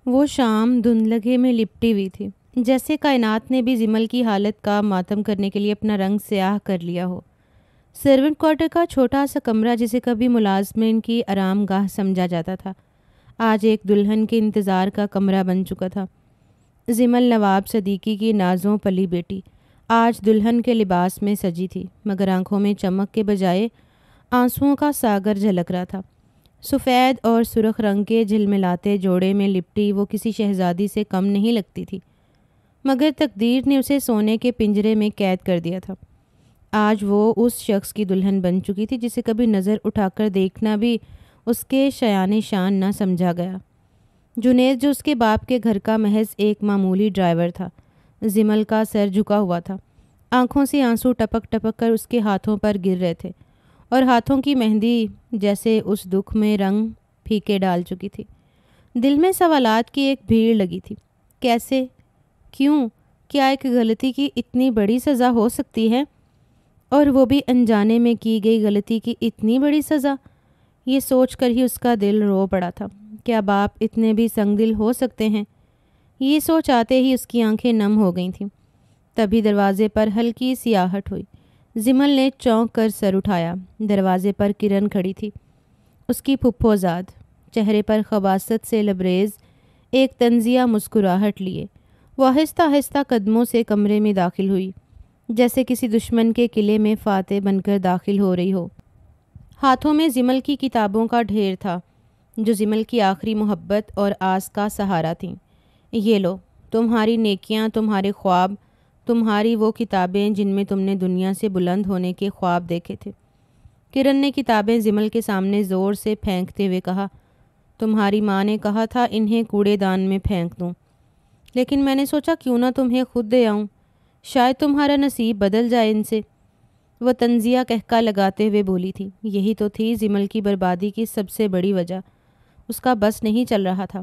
وہ شام دھندلگے میں لپٹی ہوئی تھی، جیسے کائنات نے بھی زمل کی حالت کا ماتم کرنے کے لیے اپنا رنگ سیاہ کر لیا ہو۔ سرونٹ کوارٹر کا چھوٹا سا کمرہ جسے کبھی ملازمین کی آرام گاہ سمجھا جاتا تھا، آج ایک دلہن کے انتظار کا کمرہ بن چکا تھا۔ زمل نواب صدیقی کی نازوں پلی بیٹی آج دلہن کے لباس میں سجی تھی، مگر آنکھوں میں چمک کے بجائے آنسوؤں کا ساگر جھلک رہا تھا۔ سفید اور سرخ رنگ کے جھلملاتے جوڑے میں لپٹی وہ کسی شہزادی سے کم نہیں لگتی تھی، مگر تقدیر نے اسے سونے کے پنجرے میں قید کر دیا تھا۔ آج وہ اس شخص کی دلہن بن چکی تھی جسے کبھی نظر اٹھا کر دیکھنا بھی اس کے شایان شان نہ سمجھا گیا۔ جنید جو اس کے باپ کے گھر کا محض ایک معمولی ڈرائیور تھا، زمل کا سر جھکا ہوا تھا، آنکھوں سے آنسو ٹپک ٹپک کر اس کے ہاتھوں پر گر رہے تھے، اور ہاتھوں کی مہندی جیسے اس دکھ میں رنگ پھیکے ڈال چکی تھی۔ دل میں سوالات کی ایک بھیڑ لگی تھی۔ کیسے؟ کیوں؟ کیا ایک غلطی کی اتنی بڑی سزا ہو سکتی ہے؟ اور وہ بھی انجانے میں کی گئی غلطی کی اتنی بڑی سزا؟ یہ سوچ کر ہی اس کا دل رو پڑا تھا۔ کیا باپ اتنے بھی سنگ دل ہو سکتے ہیں؟ یہ سوچ آتے ہی اس کی آنکھیں نم ہو گئی تھیں۔ تبھی دروازے پر ہلکی سی آہٹ ہوئی۔ زمل نے چونک کر سر اٹھایا۔ دروازے پر کرن کھڑی تھی، اس کی پھپھو زاد، چہرے پر خباثت سے لبریز ایک طنزیہ مسکراہٹ لیے وہ آہستہ آہستہ قدموں سے کمرے میں داخل ہوئی، جیسے کسی دشمن کے قلعے میں فاتح بن کر داخل ہو رہی ہو۔ ہاتھوں میں زمل کی کتابوں کا ڈھیر تھا جو زمل کی آخری محبت اور آس کا سہارا تھیں۔ یہ لو، تمہاری نیکیاں، تمہارے خواب، تمہاری وہ کتابیں جن میں تم نے دنیا سے بلند ہونے کے خواب دیکھے تھے۔ کرن نے کتابیں زمل کے سامنے زور سے پھینکتے ہوئے کہا، تمہاری ماں نے کہا تھا انہیں کوڑے دان میں پھینک دوں، لیکن میں نے سوچا کیوں نہ تمہیں خود دے آؤں، شاید تمہارا نصیب بدل جائے ان سے۔ وہ طنزیہ کہکا لگاتے ہوئے بولی تھی۔ یہی تو تھی زمل کی بربادی کی سب سے بڑی وجہ۔ اس کا بس نہیں چل رہا تھا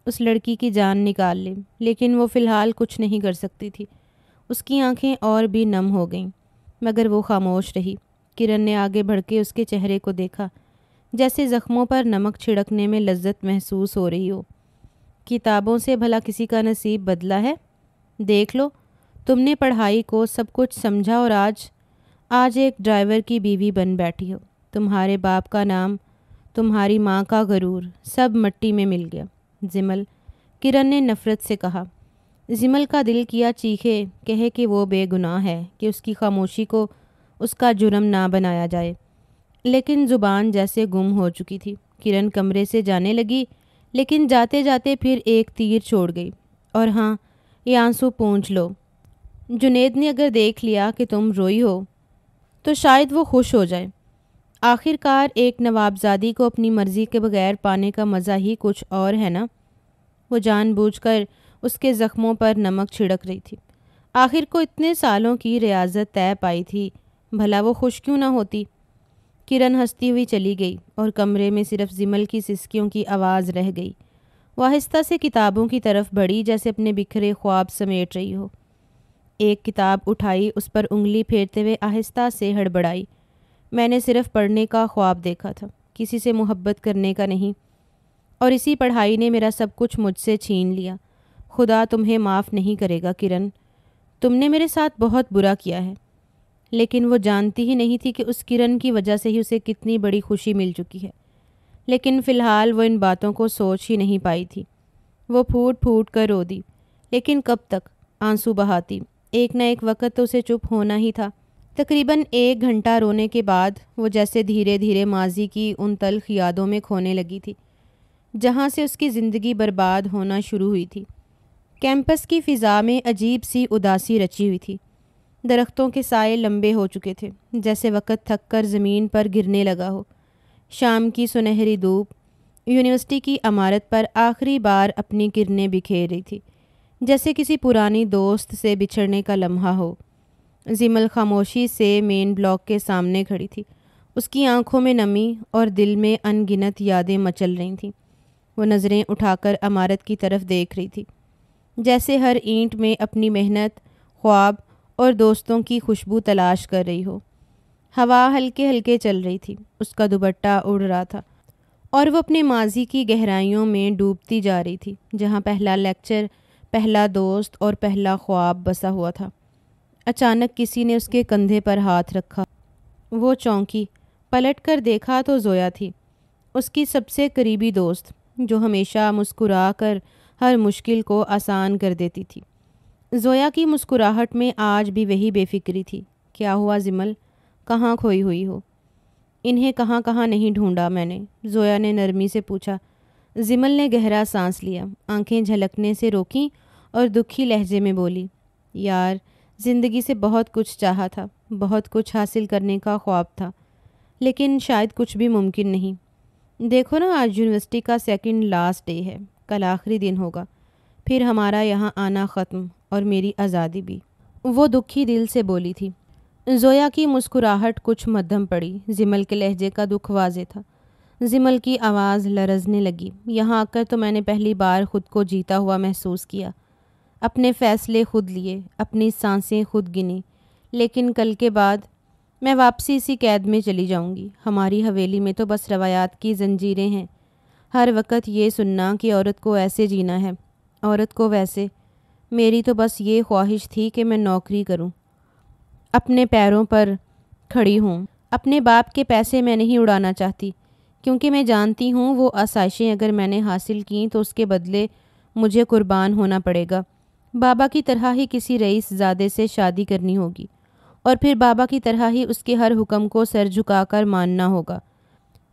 اس لڑکی کی جان نکال لے، لیکن وہ فی الحال کچھ نہیں کر سکتی تھی۔ اس کی آنکھیں اور بھی نم ہو گئیں، مگر وہ خاموش رہی۔ کرن نے آگے بڑھ کے اس کے چہرے کو دیکھا، جیسے زخموں پر نمک چھڑکنے میں لذت محسوس ہو رہی ہو۔ کتابوں سے بھلا کسی کا نصیب بدلا ہے؟ دیکھ لو، تم نے پڑھائی کو سب کچھ سمجھا اور آج ایک ڈرائیور کی بیوی بن بیٹھی ہو۔ تمہارے باپ کا نام، تمہاری ماں کا غرور، سب مٹی میں مل گیا۔ زمل، کرن نے نفرت سے کہا۔ زمل کا دل کیا چیخے، کہے کہ وہ بے گناہ ہے، کہ اس کی خاموشی کو اس کا جرم نہ بنایا جائے، لیکن زبان جیسے گم ہو چکی تھی۔ کرن کمرے سے جانے لگی، لیکن جاتے جاتے پھر ایک تیر چھوڑ گئی۔ اور ہاں، یہ آنسو پونچھ لو، جنید نے اگر دیکھ لیا کہ تم روئی ہو تو شاید وہ خوش ہو جائے۔ آخر کار ایک نوابزادی کو اپنی مرضی کے بغیر پانے کا مزہ ہی کچھ اور ہے نا۔ وہ جان بوجھ کر اس کے زخموں پر نمک چھڑک رہی تھی۔ آخر کو اتنے سالوں کی ریاضت طے پائی تھی، بھلا وہ خوش کیوں نہ ہوتی۔ کرن ہنستی ہوئی چلی گئی اور کمرے میں صرف زمل کی سسکیوں کی آواز رہ گئی۔ وہ آہستہ سے کتابوں کی طرف بڑھی، جیسے اپنے بکھرے خواب سمیٹ رہی ہو۔ ایک کتاب اٹھائی، اس پر انگلی پھیرتے ہوئے آہستہ سے ہڑبڑائی۔ میں نے صرف پڑھنے کا خواب دیکھا تھا، کسی سے محبت کرنے کا نہیں، اور اسی پڑھائی نے میرا سب کچھ مجھ سے چھین لیا۔ خدا تمہیں معاف نہیں کرے گا کرن، تم نے میرے ساتھ بہت برا کیا ہے۔ لیکن وہ جانتی ہی نہیں تھی کہ اس کرن کی وجہ سے ہی اسے کتنی بڑی خوشی مل چکی ہے۔ لیکن فی الحال وہ ان باتوں کو سوچ ہی نہیں پائی تھی۔ وہ پھوٹ پھوٹ کر رو دی، لیکن کب تک آنسو بہاتی؟ ایک نہ ایک وقت تو اسے چپ ہونا ہی تھا۔ تقریباً 1 گھنٹہ رونے کے بعد وہ جیسے دھیرے دھیرے ماضی کی ان تلخ یادوں میں کھونے لگی تھی جہاں سے اس کی زندگی برباد ہونا شروع ہوئی تھی۔ کیمپس کی فضا میں عجیب سی اداسی رچی ہوئی تھی۔ درختوں کے سائے لمبے ہو چکے تھے، جیسے وقت تھک کر زمین پر گرنے لگا ہو۔ شام کی سنہری دھوپ یونیورسٹی کی عمارت پر آخری بار اپنی کرنیں بکھیر رہی تھی، جیسے کسی پرانی دوست سے بچھڑنے کا لمحہ ہو۔ زمل خاموشی سے مین بلاک کے سامنے کھڑی تھی، اس کی آنکھوں میں نمی اور دل میں ان گنت یادیں مچل رہی تھیں۔ وہ نظریں اٹھا کر عمارت کی طرف دیکھ رہی تھی، جیسے ہر اینٹ میں اپنی محنت، خواب اور دوستوں کی خوشبو تلاش کر رہی ہو۔ ہوا ہلکے ہلکے چل رہی تھی، اس کا دوپٹہ اڑ رہا تھا اور وہ اپنے ماضی کی گہرائیوں میں ڈوبتی جا رہی تھی، جہاں پہلا لیکچر، پہلا دوست اور پہلا خواب بسا ہوا تھا۔ اچانک کسی نے اس کے کندھے پر ہاتھ رکھا۔ وہ چونکی، پلٹ کر دیکھا تو زویا تھی، اس کی سب سے قریبی دوست، جو ہمیشہ مسکرا کر ہر مشکل کو آسان کر دیتی تھی۔ زویا کی مسکراہٹ میں آج بھی وہی بے فکری تھی۔ کیا ہوا زمل؟ کہاں کھوئی ہوئی ہو؟ انہیں کہاں کہاں نہیں ڈھونڈا میں نے، زویا نے نرمی سے پوچھا۔ زمل نے گہرا سانس لیا، آنکھیں جھلکنے سے روکیں اور دکھی لہجے میں بولی، یار زندگی سے بہت کچھ چاہا تھا، بہت کچھ حاصل کرنے کا خواب تھا، لیکن شاید کچھ بھی ممکن نہیں۔ دیکھو نا، آج یونیورسٹی کا سیکنڈ لاسٹ ڈے ہے، کل آخری دن ہوگا، پھر ہمارا یہاں آنا ختم اور میری آزادی بھی، وہ دکھی دل سے بولی تھی۔ زویا کی مسکراہٹ کچھ مدھم پڑی، زمل کے لہجے کا دکھ واضح تھا۔ زمل کی آواز لرزنے لگی۔ یہاں آ کر تو میں نے پہلی بار خود کو جیتا ہوا محسوس کیا، اپنے فیصلے خود لیے، اپنی سانسیں خود گنی، لیکن کل کے بعد میں واپسی اسی قید میں چلی جاؤں گی۔ ہماری حویلی میں تو بس روایات کی زنجیریں ہیں، ہر وقت یہ سننا کہ عورت کو ایسے جینا ہے، عورت کو ویسے۔ میری تو بس یہ خواہش تھی کہ میں نوکری کروں، اپنے پیروں پر کھڑی ہوں۔ اپنے باپ کے پیسے میں نہیں اڑانا چاہتی، کیونکہ میں جانتی ہوں وہ آسائشیں اگر میں نے حاصل کیں تو اس کے بدلے مجھے قربان ہونا پڑے گا۔ بابا کی طرح ہی کسی رئیس زادے سے شادی کرنی ہوگی، اور پھر بابا کی طرح ہی اس کے ہر حکم کو سر جھکا کر ماننا ہوگا۔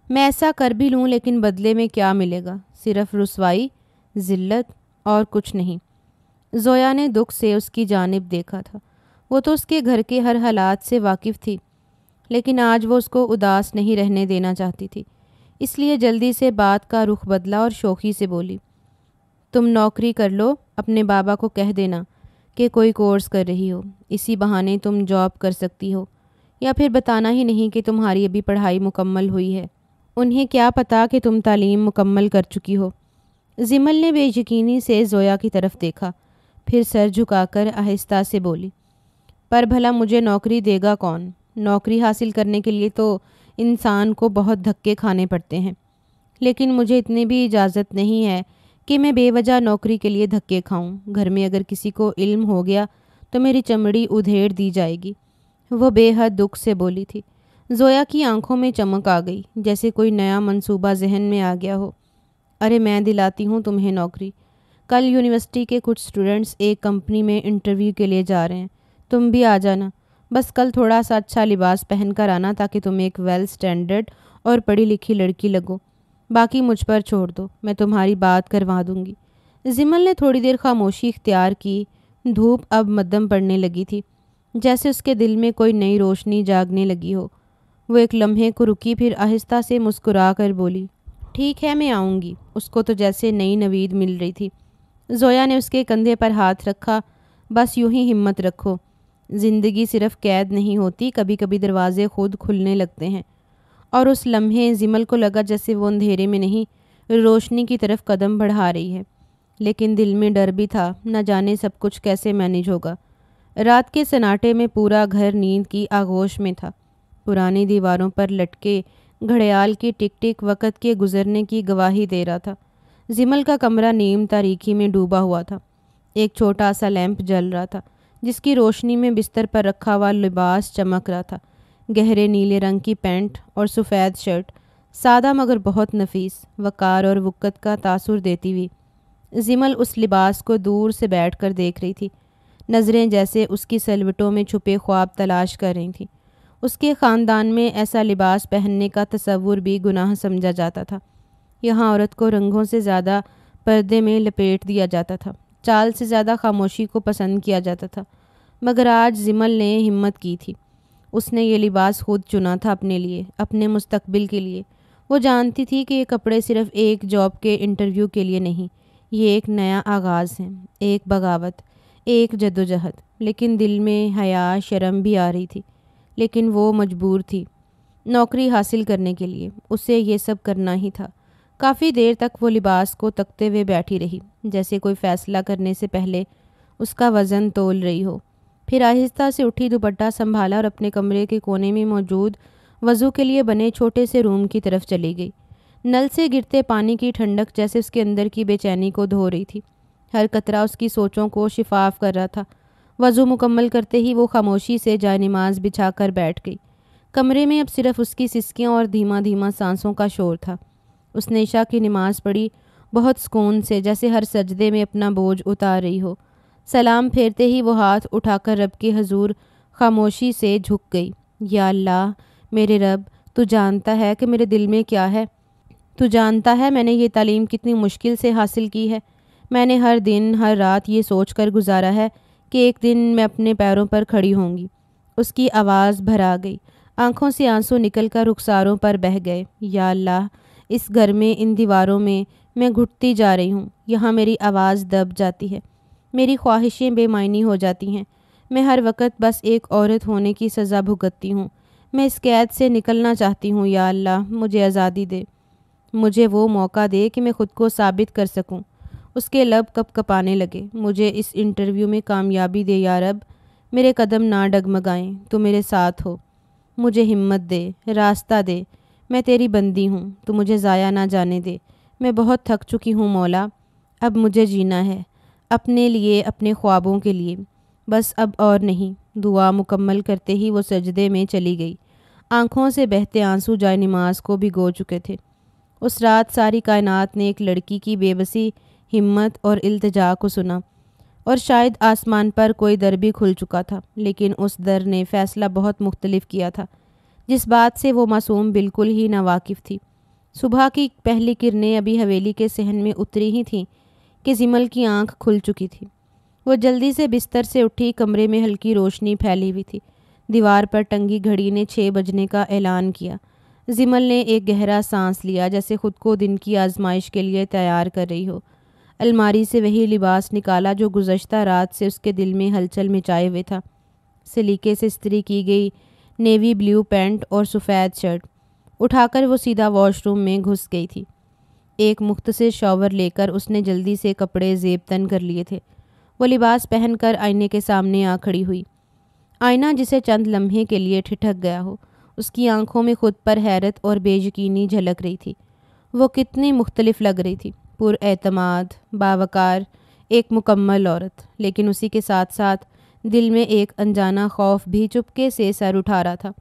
میں ایسا کر بھی لوں، لیکن بدلے میں کیا ملے گا؟ صرف رسوائی، ذلت اور کچھ نہیں۔ زویا نے دکھ سے اس کی جانب دیکھا تھا۔ وہ تو اس کے گھر کے ہر حالات سے واقف تھی، لیکن آج وہ اس کو اداس نہیں رہنے دینا چاہتی تھی، اس لیے جلدی سے بات کا رخ بدلا اور شوخی سے بولی، تم نوکری کر لو، اپنے بابا کو کہہ دینا کہ کوئی کورس کر رہی ہو، اسی بہانے تم جاب کر سکتی ہو، یا پھر بتانا ہی نہیں کہ تمہاری ابھی پڑھائی مکمل ہوئی ہے، انہیں کیا پتا کہ تم تعلیم مکمل کر چکی ہو۔ زمل نے بے یقینی سے زویا کی طرف دیکھا، پھر سر جھکا کر آہستہ سے بولی، پر بھلا مجھے نوکری دے گا کون؟ نوکری حاصل کرنے کے لیے تو انسان کو بہت دھکے کھانے پڑتے ہیں، لیکن مجھے اتنی بھی اجازت نہیں ہے کہ میں بے وجہ نوکری کے لیے دھکے کھاؤں۔ گھر میں اگر کسی کو علم ہو گیا تو میری چمڑی ادھیڑ دی جائے گی، وہ بے حد دکھ سے بولی تھی۔ زویا کی آنکھوں میں چمک آ گئی، جیسے کوئی نیا منصوبہ ذہن میں آ گیا ہو۔ ارے میں دلاتی ہوں تمہیں نوکری۔ کل یونیورسٹی کے کچھ اسٹوڈنٹس ایک کمپنی میں انٹرویو کے لیے جا رہے ہیں، تم بھی آ جانا۔ بس کل تھوڑا سا اچھا لباس پہن کر آنا تاکہ تم ایک ویل اسٹینڈرڈ اور پڑھی لکھی لڑکی لگو۔ باقی مجھ پر چھوڑ دو، میں تمہاری بات کروا دوں گی۔ زمل نے تھوڑی دیر خاموشی اختیار کی۔ دھوپ اب مدھم پڑنے لگی تھی، جیسے اس کے دل میں کوئی نئی روشنی جاگنے لگی ہو۔ وہ ایک لمحے کو رکی، پھر آہستہ سے مسکرا کر بولی، ٹھیک ہے میں آؤں گی۔ اس کو تو جیسے نئی نوید مل رہی تھی۔ زویا نے اس کے کندھے پر ہاتھ رکھا، بس یوں ہی ہمت رکھو، زندگی صرف قید نہیں ہوتی، کبھی کبھی دروازے خود کھلنے لگتے ہیں۔ اور اس لمحے زمل کو لگا جیسے وہ اندھیرے میں نہیں، روشنی کی طرف قدم بڑھا رہی ہے، لیکن دل میں ڈر بھی تھا، نہ جانے سب کچھ کیسے مینیج ہوگا۔ رات کے سناٹے میں پورا گھر نیند کی آغوش میں تھا۔ پرانی دیواروں پر لٹکے گھڑیال کی ٹک ٹک وقت کے گزرنے کی گواہی دے رہا تھا۔ زمل کا کمرہ نیم تاریکی میں ڈوبا ہوا تھا۔ ایک چھوٹا سا لیمپ جل رہا تھا، جس کی روشنی میں بستر پر رکھا ہوا لباس چمک رہا تھا۔ گہرے نیلے رنگ کی پینٹ اور سفید شرٹ، سادہ مگر بہت نفیس، وقار اور وقت کا تاثر دیتی ہوئی۔ زمل اس لباس کو دور سے بیٹھ کر دیکھ رہی تھی، نظریں جیسے اس کی سلوٹوں میں چھپے خواب تلاش کر رہی تھیں۔ اس کے خاندان میں ایسا لباس پہننے کا تصور بھی گناہ سمجھا جاتا تھا۔ یہاں عورت کو رنگوں سے زیادہ پردے میں لپیٹ دیا جاتا تھا، چال سے زیادہ خاموشی کو پسند کیا جاتا تھا۔ مگر آج زمل نے ہمت کی تھی، اس نے یہ لباس خود چنا تھا اپنے لیے، اپنے مستقبل کے لیے۔ وہ جانتی تھی کہ یہ کپڑے صرف ایک جاب کے انٹرویو کے لیے نہیں، یہ ایک نیا آغاز ہے، ایک بغاوت، ایک جدوجہد۔ لیکن دل میں حیا، شرم بھی آ رہی تھی، لیکن وہ مجبور تھی نوکری حاصل کرنے کے لیے، اسے یہ سب کرنا ہی تھا۔ کافی دیر تک وہ لباس کو تکتے ہوئے بیٹھی رہی، جیسے کوئی فیصلہ کرنے سے پہلے اس کا وزن تول رہی ہو۔ پھر آہستہ سے اٹھی، دوپٹہ سنبھالا اور اپنے کمرے کے کونے میں موجود وضو کے لیے بنے چھوٹے سے روم کی طرف چلی گئی۔ نل سے گرتے پانی کی ٹھنڈک جیسے اس کے اندر کی بے چینی کو دھو رہی تھی۔ ہر قطرہ اس کی سوچوں کو شفاف کر رہا تھا۔ وضو مکمل کرتے ہی وہ خاموشی سے جائے نماز بچھا کر بیٹھ گئی۔ کمرے میں اب صرف اس کی سسکیاں اور دھیما دھیما سانسوں کا شور تھا۔ اس نے عشاء کی نماز پڑھی، بہت سکون سے، جیسے ہر سجدے میں اپنا بوجھ اتار رہی ہو۔ سلام پھیرتے ہی وہ ہاتھ اٹھا کر رب کے حضور خاموشی سے جھک گئی۔ یا اللہ، میرے رب، تو جانتا ہے کہ میرے دل میں کیا ہے۔ تو جانتا ہے میں نے یہ تعلیم کتنی مشکل سے حاصل کی ہے۔ میں نے ہر دن ہر رات یہ سوچ کر گزارا ہے کہ ایک دن میں اپنے پیروں پر کھڑی ہوں گی۔ اس کی آواز بھرا گئی، آنکھوں سے آنسو نکل کر رخساروں پر بہہ گئے۔ یا اللہ، اس گھر میں، ان دیواروں میں گھٹتی جا رہی ہوں۔ یہاں میری آواز دب جاتی ہے، میری خواہشیں بے معنی ہو جاتی ہیں۔ میں ہر وقت بس ایک عورت ہونے کی سزا بھگتتی ہوں۔ میں اس قید سے نکلنا چاہتی ہوں۔ یا اللہ، مجھے آزادی دے، مجھے وہ موقع دے کہ میں خود کو ثابت کر سکوں۔ اس کے لب کپ کپانے لگے۔ مجھے اس انٹرویو میں کامیابی دے یا رب، میرے قدم نہ ڈگمگائیں، تو میرے ساتھ ہو۔ مجھے ہمت دے، راستہ دے، میں تیری بندی ہوں، تو مجھے ضائع نہ جانے دے۔ میں بہت تھک چکی ہوں مولا، اب مجھے جینا ہے، اپنے لیے، اپنے خوابوں کے لیے، بس اب اور نہیں۔ دعا مکمل کرتے ہی وہ سجدے میں چلی گئی۔ آنکھوں سے بہتے آنسو جائے نماز کو بھگو چکے تھے۔ اس رات ساری کائنات نے ایک لڑکی کی بے بسی، ہمت اور التجا کو سنا، اور شاید آسمان پر کوئی در بھی کھل چکا تھا، لیکن اس در نے فیصلہ بہت مختلف کیا تھا، جس بات سے وہ معصوم بالکل ہی ناواقف تھی۔ صبح کی پہلی کرنیں ابھی حویلی کے صحن میں اتری ہی تھیں کہ زمل کی آنکھ کھل چکی تھی۔ وہ جلدی سے بستر سے اٹھی، کمرے میں ہلکی روشنی پھیلی ہوئی تھی۔ دیوار پر ٹنگی گھڑی نے 6 بجنے کا اعلان کیا۔ زمل نے ایک گہرا سانس لیا، جیسے خود کو دن کی آزمائش کے لیے تیار کر رہی ہو۔ الماری سے وہی لباس نکالا جو گزشتہ رات سے اس کے دل میں ہلچل مچائے ہوئے تھا۔ سلیقے سے استری کی گئی نیوی بلیو پینٹ اور سفید شرٹ اٹھا کر وہ سیدھا واش روم میں گھس گئی تھی۔ ایک مختصر شاور لے کر اس نے جلدی سے کپڑے زیب تن کر لیے تھے۔ وہ لباس پہن کر آئینے کے سامنے آ کھڑی ہوئی۔ آئینہ جسے چند لمحے کے لیے ٹھٹک گیا ہو، اس کی آنکھوں میں خود پر حیرت اور بے یقینی جھلک رہی تھی۔ وہ کتنی مختلف لگ رہی تھی، پر اعتماد، باوقار، ایک مکمل عورت، لیکن اسی کے ساتھ ساتھ دل میں ایک انجانا خوف بھی چپکے سے سر اٹھا رہا تھا۔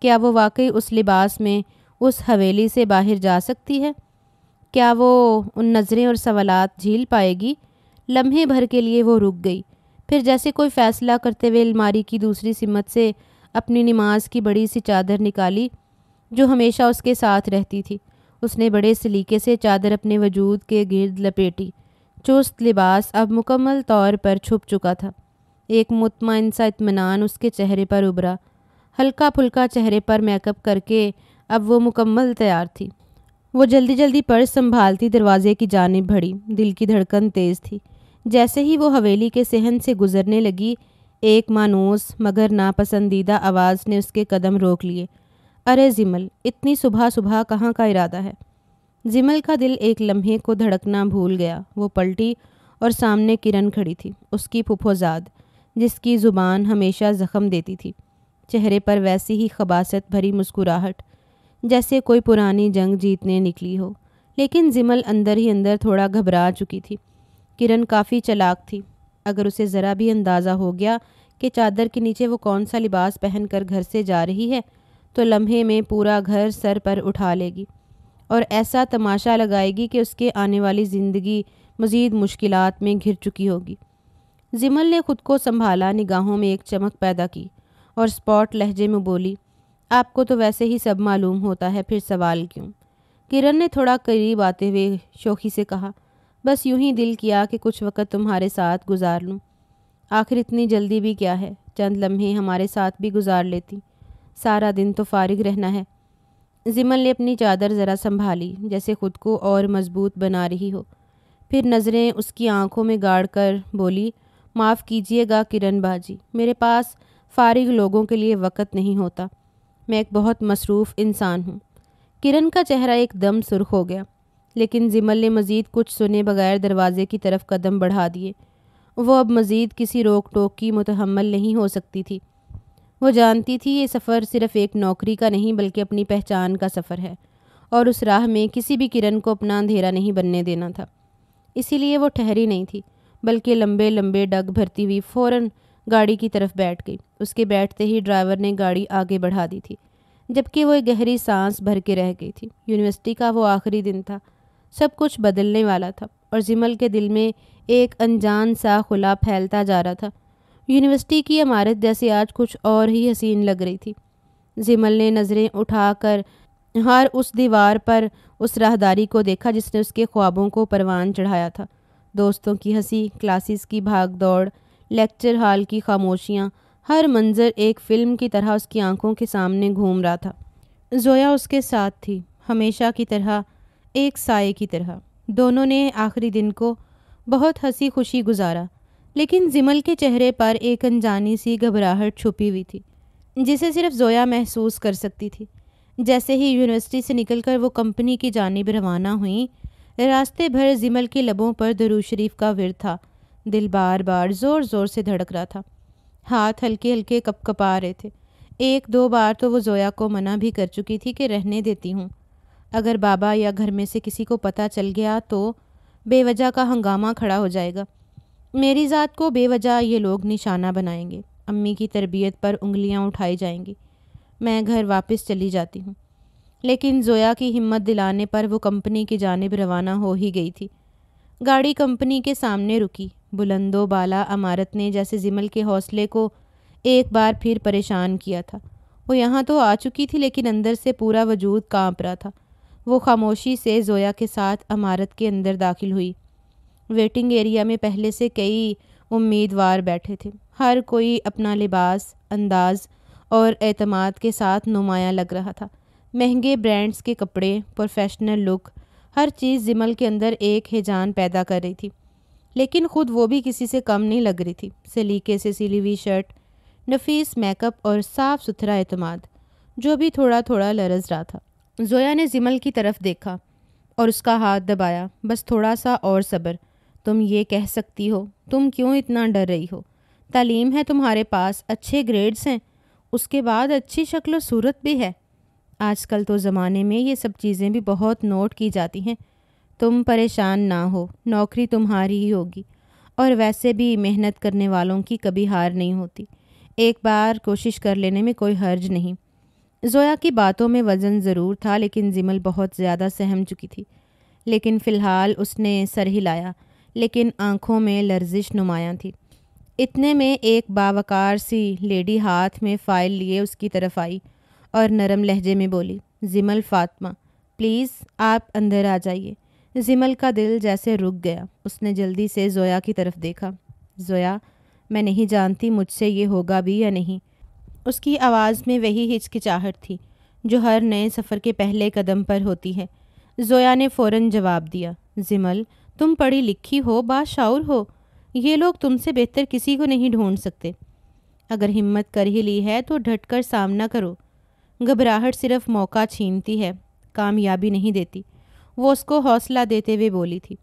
کیا وہ واقعی اس لباس میں اس حویلی سے باہر جا سکتی ہے؟ کیا وہ ان نظریں اور سوالات جھیل پائے گی؟ لمحے بھر کے لیے وہ رک گئی، پھر جیسے کوئی فیصلہ کرتے ہوئے الماری کی دوسری سمت سے اپنی نماز کی بڑی سی چادر نکالی جو ہمیشہ اس کے ساتھ رہتی تھی۔ اس نے بڑے سلیقے سے چادر اپنے وجود کے گرد لپیٹی۔ چست لباس اب مکمل طور پر چھپ چکا تھا۔ ایک مطمئن سا اطمینان اس کے چہرے پر ابھرا۔ ہلکا پھلکا چہرے پر میک اپ کر کے اب وہ مکمل تیار تھی۔ وہ جلدی جلدی پرس سنبھالتی دروازے کی جانب بڑھی۔ دل کی دھڑکن تیز تھی۔ جیسے ہی وہ حویلی کے صحن سے گزرنے لگی، ایک مانوس مگر ناپسندیدہ آواز نے اس کے قدم روک لیے۔ ارے زمل، اتنی صبح صبح کہاں کا ارادہ ہے؟ زمل کا دل ایک لمحے کو دھڑکنا بھول گیا۔ وہ پلٹی اور سامنے کرن کھڑی تھی، اس کی پھپھوزاد، جس کی زبان ہمیشہ زخم دیتی تھی۔ چہرے پر ویسی ہی خباثت بھری مسکراہٹ، جیسے کوئی پرانی جنگ جیتنے نکلی ہو، لیکن زمل اندر ہی اندر تھوڑا گھبرا چکی تھی۔ کرن کافی چلاک تھی۔ اگر اسے ذرا بھی اندازہ ہو گیا کہ چادر کے نیچے وہ کون سا لباس پہن کر گھر سے جا رہی ہے، تو لمحے میں پورا گھر سر پر اٹھا لے گی اور ایسا تماشا لگائے گی کہ اس کے آنے والی زندگی مزید مشکلات میں گھر چکی ہوگی۔ زمل نے خود کو سنبھالا، نگاہوں میں ایک چمک پیدا کی اور اسپاٹ لہجے میں بولی، آپ کو تو ویسے ہی سب معلوم ہوتا ہے، پھر سوال کیوں؟ کرن نے تھوڑا قریب آتے ہوئے شوخی سے کہا، بس یوں ہی دل کیا کہ کچھ وقت تمہارے ساتھ گزار لوں۔ آخر اتنی جلدی بھی کیا ہے، چند لمحے ہمارے ساتھ بھی گزار لیتی، سارا دن تو فارغ رہنا ہے۔ زمل نے اپنی چادر ذرا سنبھالی، جیسے خود کو اور مضبوط بنا رہی ہو، پھر نظریں اس کی آنکھوں میں گاڑ کر بولی، معاف کیجیے گا کرن باجی، میرے پاس فارغ لوگوں کے لیے وقت نہیں ہوتا، میں ایک بہت مصروف انسان ہوں۔ کرن کا چہرہ ایک دم سرخ ہو گیا، لیکن زمل نے مزید کچھ سنے بغیر دروازے کی طرف قدم بڑھا دیے۔ وہ اب مزید کسی روک ٹوک کی متحمل نہیں ہو سکتی تھی۔ وہ جانتی تھی یہ سفر صرف ایک نوکری کا نہیں بلکہ اپنی پہچان کا سفر ہے، اور اس راہ میں کسی بھی کرن کو اپنا اندھیرا نہیں بننے دینا تھا۔ اسی لیے وہ ٹھہری نہیں تھی، بلکہ لمبے لمبے ڈگ بھرتی ہوئی فوراً گاڑی کی طرف بیٹھ گئی۔ اس کے بیٹھتے ہی ڈرائیور نے گاڑی آگے بڑھا دی تھی، جبکہ وہ ایک گہری سانس بھر کے رہ گئی تھی۔ یونیورسٹی کا وہ آخری دن تھا، سب کچھ بدلنے والا تھا، اور زمل کے دل میں ایک انجان سا خلا پھیلتا جا رہا تھا۔ یونیورسٹی کی عمارت جیسے آج کچھ اور ہی حسین لگ رہی تھی۔ زمل نے نظریں اٹھا کر ہر اس دیوار پر اس راہداری کو دیکھا جس نے اس کے خوابوں کو پروان چڑھایا تھا۔ دوستوں کی ہنسی، کلاسز کی بھاگ دوڑ، لیکچر ہال کی خاموشیاں، ہر منظر ایک فلم کی طرح اس کی آنکھوں کے سامنے گھوم رہا تھا۔ زویا اس کے ساتھ تھی، ہمیشہ کی طرح، ایک سائے کی طرح۔ دونوں نے آخری دن کو بہت ہنسی خوشی گزارا، لیکن زمل کے چہرے پر ایک انجانی سی گھبراہٹ چھپی ہوئی تھی، جسے صرف زویا محسوس کر سکتی تھی۔ جیسے ہی یونیورسٹی سے نکل کر وہ کمپنی کی جانب روانہ ہوئیں، راستے بھر زمل کے لبوں پر درود شریف کا ورد تھا۔ دل بار بار زور زور سے دھڑک رہا تھا، ہاتھ ہلکے ہلکے کپ کپا رہے تھے۔ ایک دو بار تو وہ زویا کو منع بھی کر چکی تھی کہ رہنے دیتی ہوں، اگر بابا یا گھر میں سے کسی کو پتہ چل گیا تو بے وجہ کا ہنگامہ کھڑا ہو جائے گا، میری ذات کو بے وجہ یہ لوگ نشانہ بنائیں گے، امی کی تربیت پر انگلیاں اٹھائی جائیں گی، میں گھر واپس چلی جاتی ہوں۔ لیکن زویا کی ہمت دلانے پر وہ کمپنی کی جانب روانہ ہو ہی گئی تھی۔ گاڑی کمپنی کے سامنے رکی۔ بلند و بالا عمارت نے جیسے زمل کے حوصلے کو ایک بار پھر پریشان کیا تھا۔ وہ یہاں تو آ چکی تھی، لیکن اندر سے پورا وجود کانپ رہا تھا۔ وہ خاموشی سے زویا کے ساتھ عمارت کے اندر داخل ہوئی۔ ویٹنگ ایریا میں پہلے سے کئی امیدوار بیٹھے تھے، ہر کوئی اپنا لباس، انداز اور اعتماد کے ساتھ نمایاں لگ رہا تھا۔ مہنگے برانڈز کے کپڑے، پروفیشنل لک، ہر چیز زمل کے اندر ایک ہیجان پیدا کر رہی تھی، لیکن خود وہ بھی کسی سے کم نہیں لگ رہی تھی۔ سلیقے سے سلی ہوئی شرٹ، نفیس میک اپ اور صاف ستھرا اعتماد، جو بھی تھوڑا تھوڑا لرز رہا تھا۔ زویا نے زمل کی طرف دیکھا اور اس کا ہاتھ دبایا۔ بس تھوڑا سا اور صبر، تم یہ کہہ سکتی ہو، تم کیوں اتنا ڈر رہی ہو؟ تعلیم ہے تمہارے پاس، اچھے گریڈز ہیں، اس کے بعد اچھی شکل و صورت بھی ہے۔ آج کل تو زمانے میں یہ سب چیزیں بھی بہت نوٹ کی جاتی ہیں۔ تم پریشان نہ ہو، نوکری تمہاری ہی ہوگی، اور ویسے بھی محنت کرنے والوں کی کبھی ہار نہیں ہوتی، ایک بار کوشش کر لینے میں کوئی حرج نہیں۔ زویا کی باتوں میں وزن ضرور تھا، لیکن زمل بہت زیادہ سہم چکی تھی۔ لیکن فی الحال اس نے سر ہلایا، لیکن آنکھوں میں لرزش نمایاں تھی۔ اتنے میں ایک باوقار سی لیڈی ہاتھ میں فائل لیے اس کی طرف آئی اور نرم لہجے میں بولی، زمل فاطمہ، پلیز آپ اندر آ جائیے۔ زمل کا دل جیسے رک گیا۔ اس نے جلدی سے زویا کی طرف دیکھا۔ زویا، میں نہیں جانتی مجھ سے یہ ہوگا بھی یا نہیں۔ اس کی آواز میں وہی ہچکچاہٹ تھی جو ہر نئے سفر کے پہلے قدم پر ہوتی ہے۔ زویا نے فوراً جواب دیا، زمل، تم پڑھی لکھی ہو، باشعور ہو، یہ لوگ تم سے بہتر کسی کو نہیں ڈھونڈ سکتے۔ اگر ہمت کر ہی لی ہے تو ڈٹ کر سامنا کرو۔ گھبراہٹ صرف موقع چھینتی ہے، کامیابی نہیں دیتی، وہ اس کو حوصلہ دیتے ہوئے بولی تھی۔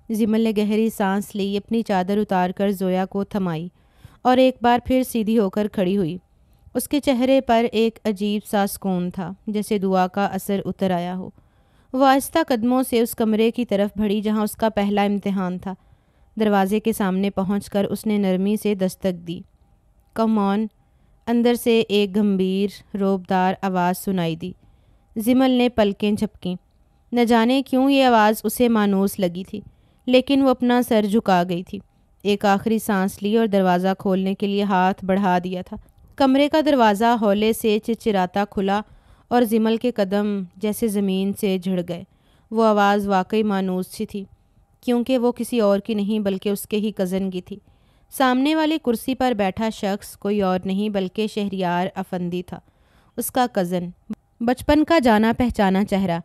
زمل نے گہری سانس لی، اپنی چادر اتار کر زویا کو تھمائی اور ایک بار پھر سیدھی ہو کر کھڑی ہوئی۔ اس کے چہرے پر ایک عجیب سا سکون تھا، جیسے دعا کا اثر اتر آیا ہو۔ وہ آہستہ قدموں سے اس کمرے کی طرف بڑھی جہاں اس کا پہلا امتحان تھا۔ دروازے کے سامنے پہنچ کر اس نے نرمی سے دستک دی۔ کم آن، اندر سے ایک گمبھیر روبدار آواز سنائی دی۔ زمل نے پلکیں جھپکیں۔ نہ جانے کیوں یہ آواز اسے مانوس لگی تھی، لیکن وہ اپنا سر جھکا گئی تھی۔ ایک آخری سانس لی اور دروازہ کھولنے کے لیے ہاتھ بڑھا دیا تھا۔ کمرے کا دروازہ ہولے سے چرچراتا کھلا اور زمل کے قدم جیسے زمین سے جھڑ گئے۔ وہ آواز واقعی مانوس سی تھی، کیونکہ وہ کسی اور کی نہیں بلکہ اس کے ہی کزن کی تھی۔ سامنے والی کرسی پر بیٹھا شخص کوئی اور نہیں بلکہ شہریار افندی تھا، اس کا کزن، بچپن کا جانا پہچانا چہرہ،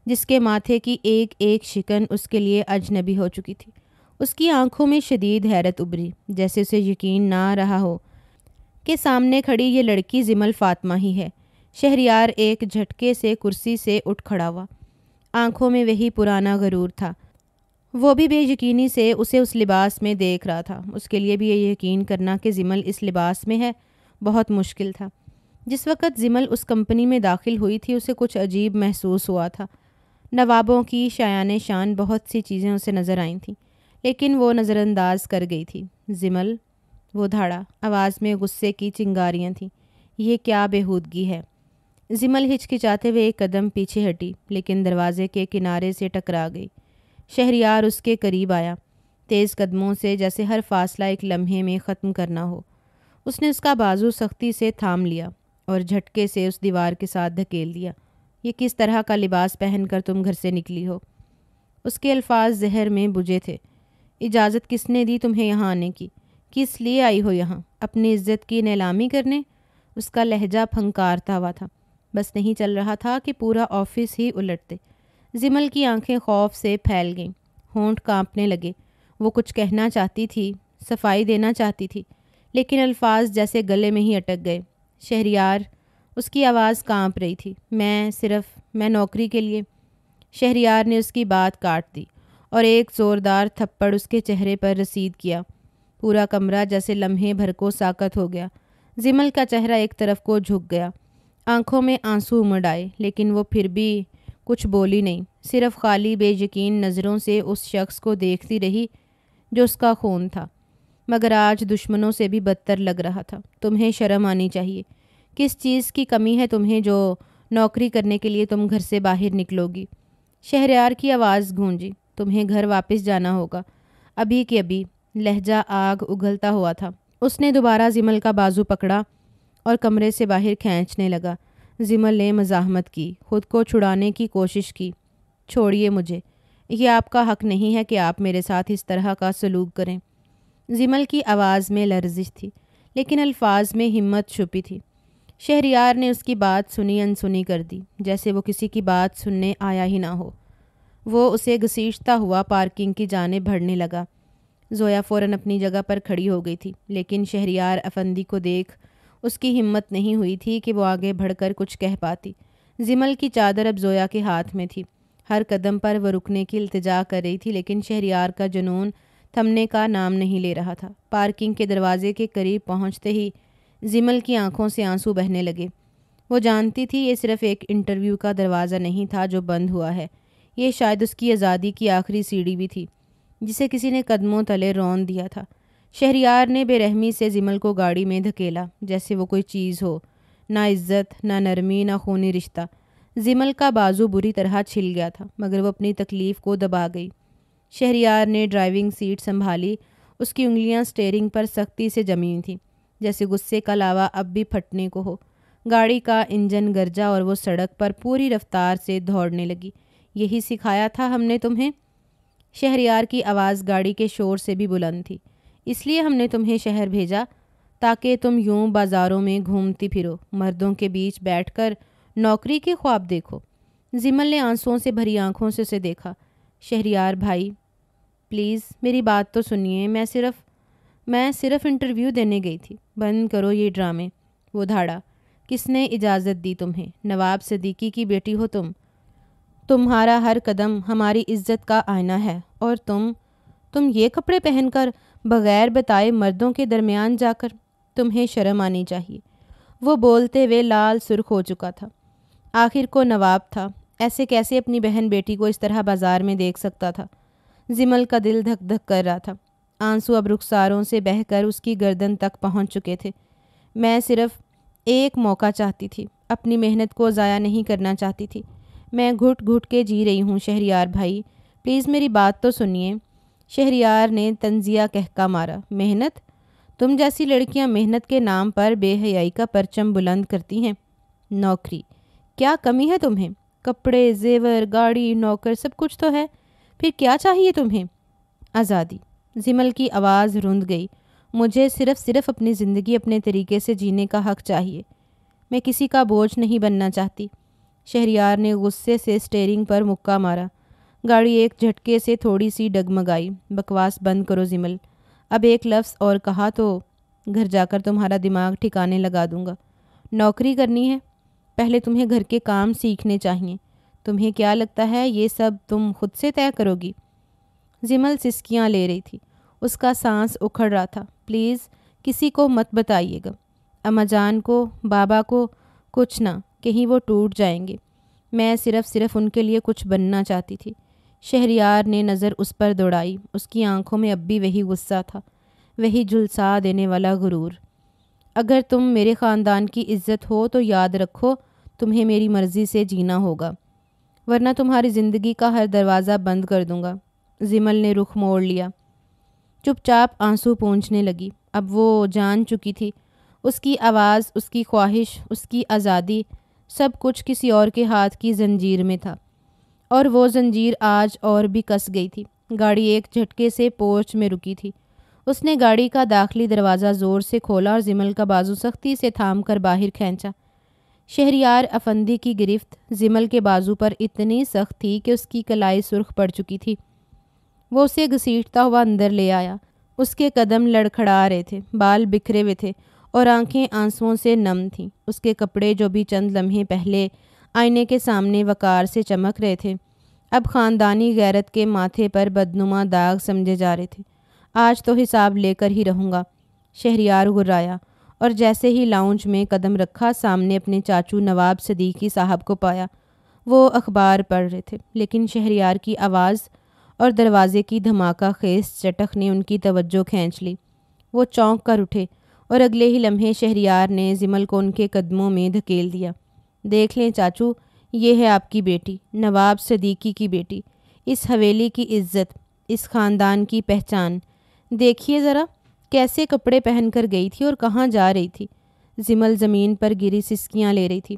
جس کے ماتھے کی ایک ایک شکن اس کے لیے اجنبی ہو چکی تھی۔ اس کی آنکھوں میں شدید حیرت ابھری، جیسے اسے یقین نہ آ رہا ہو کہ سامنے کھڑی یہ لڑکی زمل فاطمہ ہی ہے۔ شہریار ایک جھٹکے سے کرسی سے اٹھ کھڑا ہوا۔ آنکھوں میں وہی پرانا غرور تھا۔ وہ بھی بے یقینی سے اسے اس لباس میں دیکھ رہا تھا۔ اس کے لیے بھی یہ یقین کرنا کہ زمل اس لباس میں ہے بہت مشکل تھا۔ جس وقت زمل اس کمپنی میں داخل ہوئی تھی اسے کچھ عجیب محسوس ہوا تھا۔ نوابوں کی شایان شان بہت سی چیزیں اسے نظر آئی تھیں، لیکن وہ نظر انداز کر گئی تھی۔ زمل، وہ دھاڑا، آواز میں غصے کی چنگاریاں تھیں۔ یہ کیا بےہودگی ہے؟ زمل ہچکچاتے ہوئے ایک قدم پیچھے ہٹی، لیکن دروازے کے کنارے سے ٹکرا گئی۔ شہریار اس کے قریب آیا، تیز قدموں سے، جیسے ہر فاصلہ ایک لمحے میں ختم کرنا ہو۔ اس نے اس کا بازو سختی سے تھام لیا اور جھٹکے سے اس دیوار کے ساتھ دھکیل دیا۔ یہ کس طرح کا لباس پہن کر تم گھر سے نکلی ہو؟ اس کے الفاظ زہر میں بجھے تھے۔ اجازت کس نے دی تمہیں یہاں آنے کی؟ کس لیے آئی ہو یہاں؟ اپنی عزت کی نیلامی کرنے؟ اس کا لہجہ پھنکارتا ہوا تھا۔ بس نہیں چل رہا تھا کہ پورا آفس ہی الٹ دے۔ زمل کی آنکھیں خوف سے پھیل گئیں، ہونٹ کانپنے لگے۔ وہ کچھ کہنا چاہتی تھی، صفائی دینا چاہتی تھی، لیکن الفاظ جیسے گلے میں ہی اٹک گئے۔ شہریار، اس کی آواز کانپ رہی تھی، میں نوکری کے لیے۔ شہریار نے اس کی بات کاٹ دی اور ایک زوردار تھپڑ اس کے چہرے پر رسید کیا۔ پورا کمرہ جیسے لمحے بھر کو ساکت ہو گیا۔ زمل کا چہرہ ایک طرف کو جھک گیا، آنکھوں میں آنسو امڑ آئے، لیکن وہ پھر بھی کچھ بولی نہیں، صرف خالی بے یقین نظروں سے اس شخص کو دیکھتی رہی جو اس کا خون تھا، مگر آج دشمنوں سے بھی بدتر لگ رہا تھا۔ تمہیں شرم آنی چاہیے۔ کس چیز کی کمی ہے تمہیں جو نوکری کرنے کے لیے تم گھر سے باہر نکلو گی؟ شہریار کی آواز گونجی، تمہیں گھر واپس جانا ہوگا، ابھی کے ابھی۔ لہجہ آگ اگلتا ہوا تھا۔ اس نے دوبارہ زمل کا بازو پکڑا اور کمرے سے باہر کھینچنے لگا۔ زمل نے مزاحمت کی، خود کو چھڑانے کی کوشش کی۔ چھوڑیے مجھے، یہ آپ کا حق نہیں ہے کہ آپ میرے ساتھ اس طرح کا سلوک کریں۔ زمل کی آواز میں لرزش تھی، لیکن الفاظ میں ہمت چھپی تھی۔ شہریار نے اس کی بات سنی انسنی کر دی، جیسے وہ کسی کی بات سننے آیا ہی نہ ہو۔ وہ اسے گھسیٹتا ہوا پارکنگ کی جانب بڑھنے لگا۔ زویا فوراً اپنی جگہ پر کھڑی ہو گئی تھی، لیکن شہریار افندی کو دیکھ اس کی ہمت نہیں ہوئی تھی کہ وہ آگے بڑھ کر کچھ کہہ پاتی۔ زمل کی چادر اب زویا کے ہاتھ میں تھی۔ ہر قدم پر وہ رکنے کی التجا کر رہی تھی، لیکن شہریار کا جنون تھمنے کا نام نہیں لے رہا تھا۔ پارکنگ کے دروازے کے قریب پہنچتے ہی زمل کی آنکھوں سے آنسو بہنے لگے۔ وہ جانتی تھی یہ صرف ایک انٹرویو کا دروازہ نہیں تھا جو بند ہوا ہے، یہ شاید اس کی آزادی کی آخری سیڑھی بھی تھی، جسے کسی نے قدموں تلے رون دیا تھا۔ شہریار نے بے رحمی سے زمل کو گاڑی میں دھکیلا، جیسے وہ کوئی چیز ہو، نہ عزت، نہ نرمی، نہ خونی رشتہ۔ زمل کا بازو بری طرح چھل گیا تھا، مگر وہ اپنی تکلیف کو دبا گئی۔ شہریار نے ڈرائیونگ سیٹ سنبھالی، اس کی انگلیاں سٹیئرنگ پر سختی سے جمی تھیں، جیسے غصے کا لاوا اب بھی پھٹنے کو ہو۔ گاڑی کا انجن گرجا اور وہ سڑک پر پوری رفتار سے دوڑنے لگی۔ یہی سکھایا تھا ہم نے تمہیں؟ شہریار کی آواز گاڑی کے شور سے بھی بلند تھی۔ اس لیے ہم نے تمہیں شہر بھیجا تاکہ تم یوں بازاروں میں گھومتی پھرو، مردوں کے بیچ بیٹھ کر نوکری کے خواب دیکھو۔ زمل نے آنسوؤں سے بھری آنکھوں سے اسے دیکھا۔ شہریار بھائی، پلیز میری بات تو سنیے، میں صرف انٹرویو دینے گئی تھی، بند کرو یہ ڈرامے۔ وہ دھاڑا، کس نے اجازت دی تمہیں؟ نواب صدیقی کی بیٹی ہو تم، تمہارا ہر قدم ہماری عزت کا آئینہ ہے، اور تم یہ کپڑے پہن کر بغیر بتائے مردوں کے درمیان جا کر، تمہیں شرم آنی چاہیے۔ وہ بولتے ہوئے لال سرخ ہو چکا تھا۔ آخر کو نواب تھا، ایسے کیسے اپنی بہن بیٹی کو اس طرح بازار میں دیکھ سکتا تھا؟ زمل کا دل دھک دھک کر رہا تھا، آنسو اب رخساروں سے بہہ کر اس کی گردن تک پہنچ چکے تھے۔ میں صرف ایک موقع چاہتی تھی، اپنی محنت کو ضائع نہیں کرنا چاہتی تھی۔ میں گھٹ گھٹ کے جی رہی ہوں شہریار بھائی، پلیز میری بات تو سنیے۔ شہریار نے طنزیہ کہکا مارا، محنت؟ تم جیسی لڑکیاں محنت کے نام پر بے حیائی کا پرچم بلند کرتی ہیں۔ نوکری؟ کیا کمی ہے تمہیں؟ کپڑے، زیور، گاڑی، نوکر، سب کچھ تو ہے، پھر کیا چاہیے تمہیں؟ آزادی۔ زمل کی آواز رند گئی، مجھے صرف اپنی زندگی اپنے طریقے سے جینے کا حق چاہیے، میں کسی کا بوجھ نہیں بننا چاہتی۔ شہریار نے غصے سے سٹیئرنگ پر مکہ مارا۔ گاڑی ایک جھٹکے سے تھوڑی سی ڈگمگائی۔ بکواس بند کرو زمل، اب ایک لفظ اور کہا تو گھر جا کر تمہارا دماغ ٹھکانے لگا دوں گا۔ نوکری کرنی ہے؟ پہلے تمہیں گھر کے کام سیکھنے چاہیے۔ تمہیں کیا لگتا ہے یہ سب تم خود سے طے کرو گی؟ زمل سسکیاں لے رہی تھی، اس کا سانس اکھڑ رہا تھا۔ پلیز کسی کو مت بتائیے گا، اماں جان کو، بابا کو، کچھ نہ، کہیں وہ ٹوٹ جائیں گے۔ میں صرف ان کے لیے کچھ بننا چاہتی تھی۔ شہریار نے نظر اس پر دوڑائی۔ اس کی آنکھوں میں اب بھی وہی غصہ تھا، وہی جھلسا دینے والا غرور۔ اگر تم میرے خاندان کی عزت ہو تو یاد رکھو تمہیں میری مرضی سے جینا ہوگا، ورنہ تمہاری زندگی کا ہر دروازہ بند کر دوں گا۔ زمل نے رخ موڑ لیا، چپ چاپ آنسو پونچھنے لگی۔ اب وہ جان چکی تھی اس کی آواز، اس کی خواہش، اس کی آزادی، سب کچھ کسی اور کے ہاتھ کی زنجیر میں تھا، اور وہ زنجیر آج اور بھی کس گئی تھی۔ گاڑی ایک جھٹکے سے پورچ میں رکی تھی۔ اس نے گاڑی کا داخلی دروازہ زور سے کھولا اور زمل کا بازو سختی سے تھام کر باہر کھینچا۔ شہریار افندی کی گرفت زمل کے بازو پر اتنی سخت تھی کہ اس کی کلائی سرخ پڑ چکی تھی۔ وہ اسے گھسیٹتا ہوا اندر لے آیا۔ اس کے قدم لڑکھڑا رہے تھے، بال بکھرے ہوئے تھے اور آنکھیں آنسوؤں سے نم تھیں۔ اس کے کپڑے جو بھی چند لمحے پہلے آئینے کے سامنے وقار سے چمک رہے تھے، اب خاندانی غیرت کے ماتھے پر بدنما داغ سمجھے جا رہے تھے۔ آج تو حساب لے کر ہی رہوں گا، شہریار گرایا، اور جیسے ہی لاؤنج میں قدم رکھا سامنے اپنے چاچو نواب صدیقی صاحب کو پایا۔ وہ اخبار پڑھ رہے تھے، لیکن شہریار کی آواز اور دروازے کی دھماکہ خیز چٹخ نے ان کی توجہ کھینچ لی۔ وہ چونک کر اٹھے اور اگلے ہی لمحے شہریار نے زمل کو ان کے قدموں میں دھکیل دیا۔ دیکھ لیں چاچو، یہ ہے آپ کی بیٹی، نواب صدیقی کی بیٹی، اس حویلی کی عزت، اس خاندان کی پہچان۔ دیکھیے ذرا کیسے کپڑے پہن کر گئی تھی اور کہاں جا رہی تھی۔ زمل زمین پر گری سسکیاں لے رہی تھی۔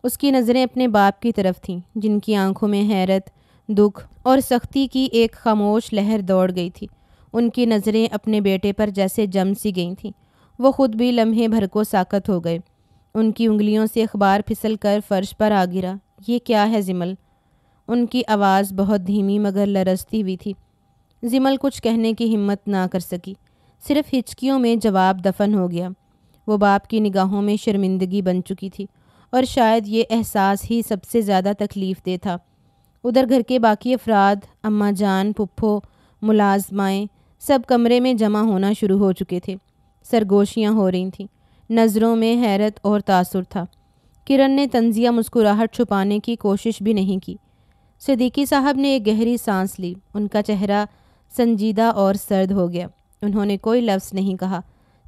اس کی نظریں اپنے باپ کی طرف تھیں، جن کی آنکھوں میں حیرت، دکھ اور سختی کی ایک خاموش لہر دوڑ گئی تھی۔ ان کی نظریں اپنے بیٹے پر جیسے جم سی گئی تھیں۔ وہ خود بھی لمحے بھر کو ساکت ہو گئے۔ ان کی انگلیوں سے اخبار پھسل کر فرش پر آ گرا۔ یہ کیا ہے زمل؟ ان کی آواز بہت دھیمی مگر لرزتی ہوئی تھی۔ زمل کچھ کہنے کی ہمت نہ کر سکی، صرف ہچکیوں میں جواب دفن ہو گیا۔ وہ باپ کی نگاہوں میں شرمندگی بن چکی تھی، اور شاید یہ احساس ہی سب سے زیادہ تکلیف دہ تھا۔ ادھر گھر کے باقی افراد، اماں جان، پھپھو، ملازمائیں، سب کمرے میں جمع ہونا شروع ہو چکے تھے۔ سرگوشیاں ہو رہی تھیں، نظروں میں حیرت اور تاثر تھا۔ کرن نے طنزیہ مسکراہٹ چھپانے کی کوشش بھی نہیں کی۔ صدیقی صاحب نے ایک گہری سانس لی۔ ان کا چہرہ سنجیدہ اور سرد ہو گیا۔ انہوں نے کوئی لفظ نہیں کہا،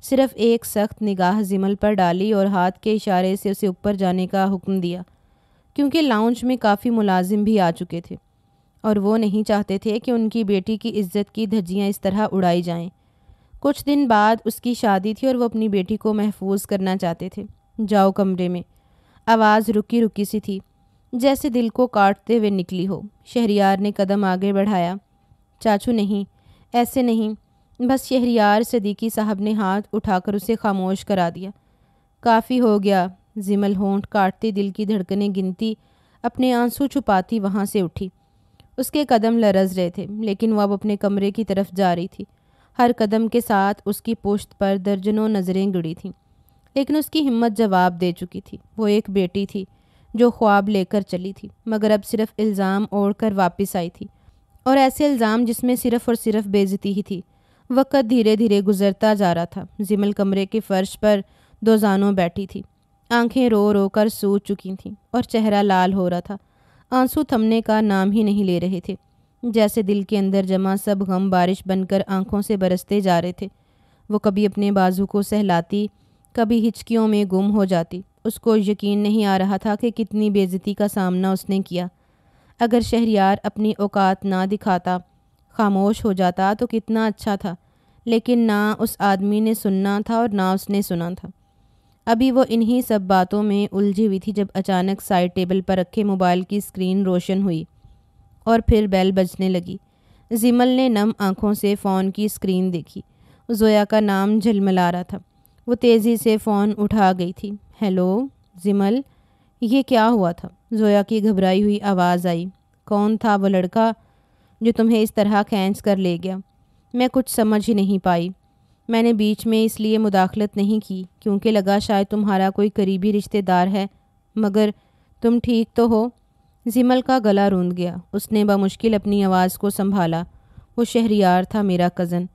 صرف ایک سخت نگاہ زمل پر ڈالی اور ہاتھ کے اشارے سے اسے اوپر جانے کا حکم دیا، کیونکہ لاؤنج میں کافی ملازم بھی آ چکے تھے، اور وہ نہیں چاہتے تھے کہ ان کی بیٹی کی عزت کی دھجیاں اس طرح اڑائی جائیں۔ کچھ دن بعد اس کی شادی تھی اور وہ اپنی بیٹی کو محفوظ کرنا چاہتے تھے۔ جاؤ کمرے میں۔ آواز رکی رکی سی تھی، جیسے دل کو کاٹتے ہوئے نکلی ہو۔ شہریار نے قدم آگے بڑھایا۔ چاچو نہیں، ایسے نہیں، بس۔ شہریار صدیقی صاحب نے ہاتھ اٹھا کر اسے خاموش کرا دیا۔ کافی ہو گیا۔ زمل ہونٹ کاٹتی، دل کی دھڑکنیں گنتی، اپنے آنسو چھپاتی وہاں سے اٹھی۔ اس کے قدم لرز رہے تھے، لیکن وہ اب اپنے کمرے کی طرف جا رہی تھی۔ ہر قدم کے ساتھ اس کی پشت پر درجنوں نظریں گڑی تھیں، لیکن اس کی ہمت جواب دے چکی تھی۔ وہ ایک بیٹی تھی جو خواب لے کر چلی تھی، مگر اب صرف الزام اوڑھ کر واپس آئی تھی، اور ایسے الزام جس میں صرف اور صرف بے عزتی ہی تھی۔ وقت دھیرے دھیرے گزرتا جا رہا تھا۔ زمل کمرے کے فرش پر دوزانوں بیٹھی تھی، آنکھیں رو رو کر سوج چکی تھیں اور چہرہ لال ہو رہا تھا۔ آنسو تھمنے کا نام ہی نہیں لے رہے تھے، جیسے دل کے اندر جمع سب غم بارش بن کر آنکھوں سے برستے جا رہے تھے۔ وہ کبھی اپنے بازو کو سہلاتی، کبھی ہچکیوں میں گم ہو جاتی۔ اس کو یقین نہیں آ رہا تھا کہ کتنی بے عزتی کا سامنا اس نے کیا۔ اگر شہریار اپنی اوقات نہ دکھاتا، خاموش ہو جاتا تو کتنا اچھا تھا، لیکن نہ اس آدمی نے سننا تھا اور نہ اس نے سنا تھا۔ ابھی وہ انہی سب باتوں میں الجھی ہوئی تھی جب اچانک سائڈ ٹیبل پر رکھے موبائل کی اسکرین روشن ہوئی اور پھر بیل بجنے لگی۔ زمل نے نم آنکھوں سے فون کی اسکرین دیکھی۔ زویا کا نام جھلملا رہا تھا۔ وہ تیزی سے فون اٹھا گئی تھی۔ ہیلو زمل، یہ کیا ہوا تھا؟ زویا کی گھبرائی ہوئی آواز آئی۔ کون تھا وہ لڑکا جو تمہیں اس طرح کھینچ کر لے گیا؟ میں کچھ سمجھ ہی نہیں پائی۔ میں نے بیچ میں اس لیے مداخلت نہیں کی کیونکہ لگا شاید تمہارا کوئی قریبی رشتہ دار ہے، مگر تم ٹھیک تو ہو؟ زمل کا گلا روند گیا۔ اس نے بمشکل اپنی آواز کو سنبھالا۔ وہ شہریار تھا، میرا کزن،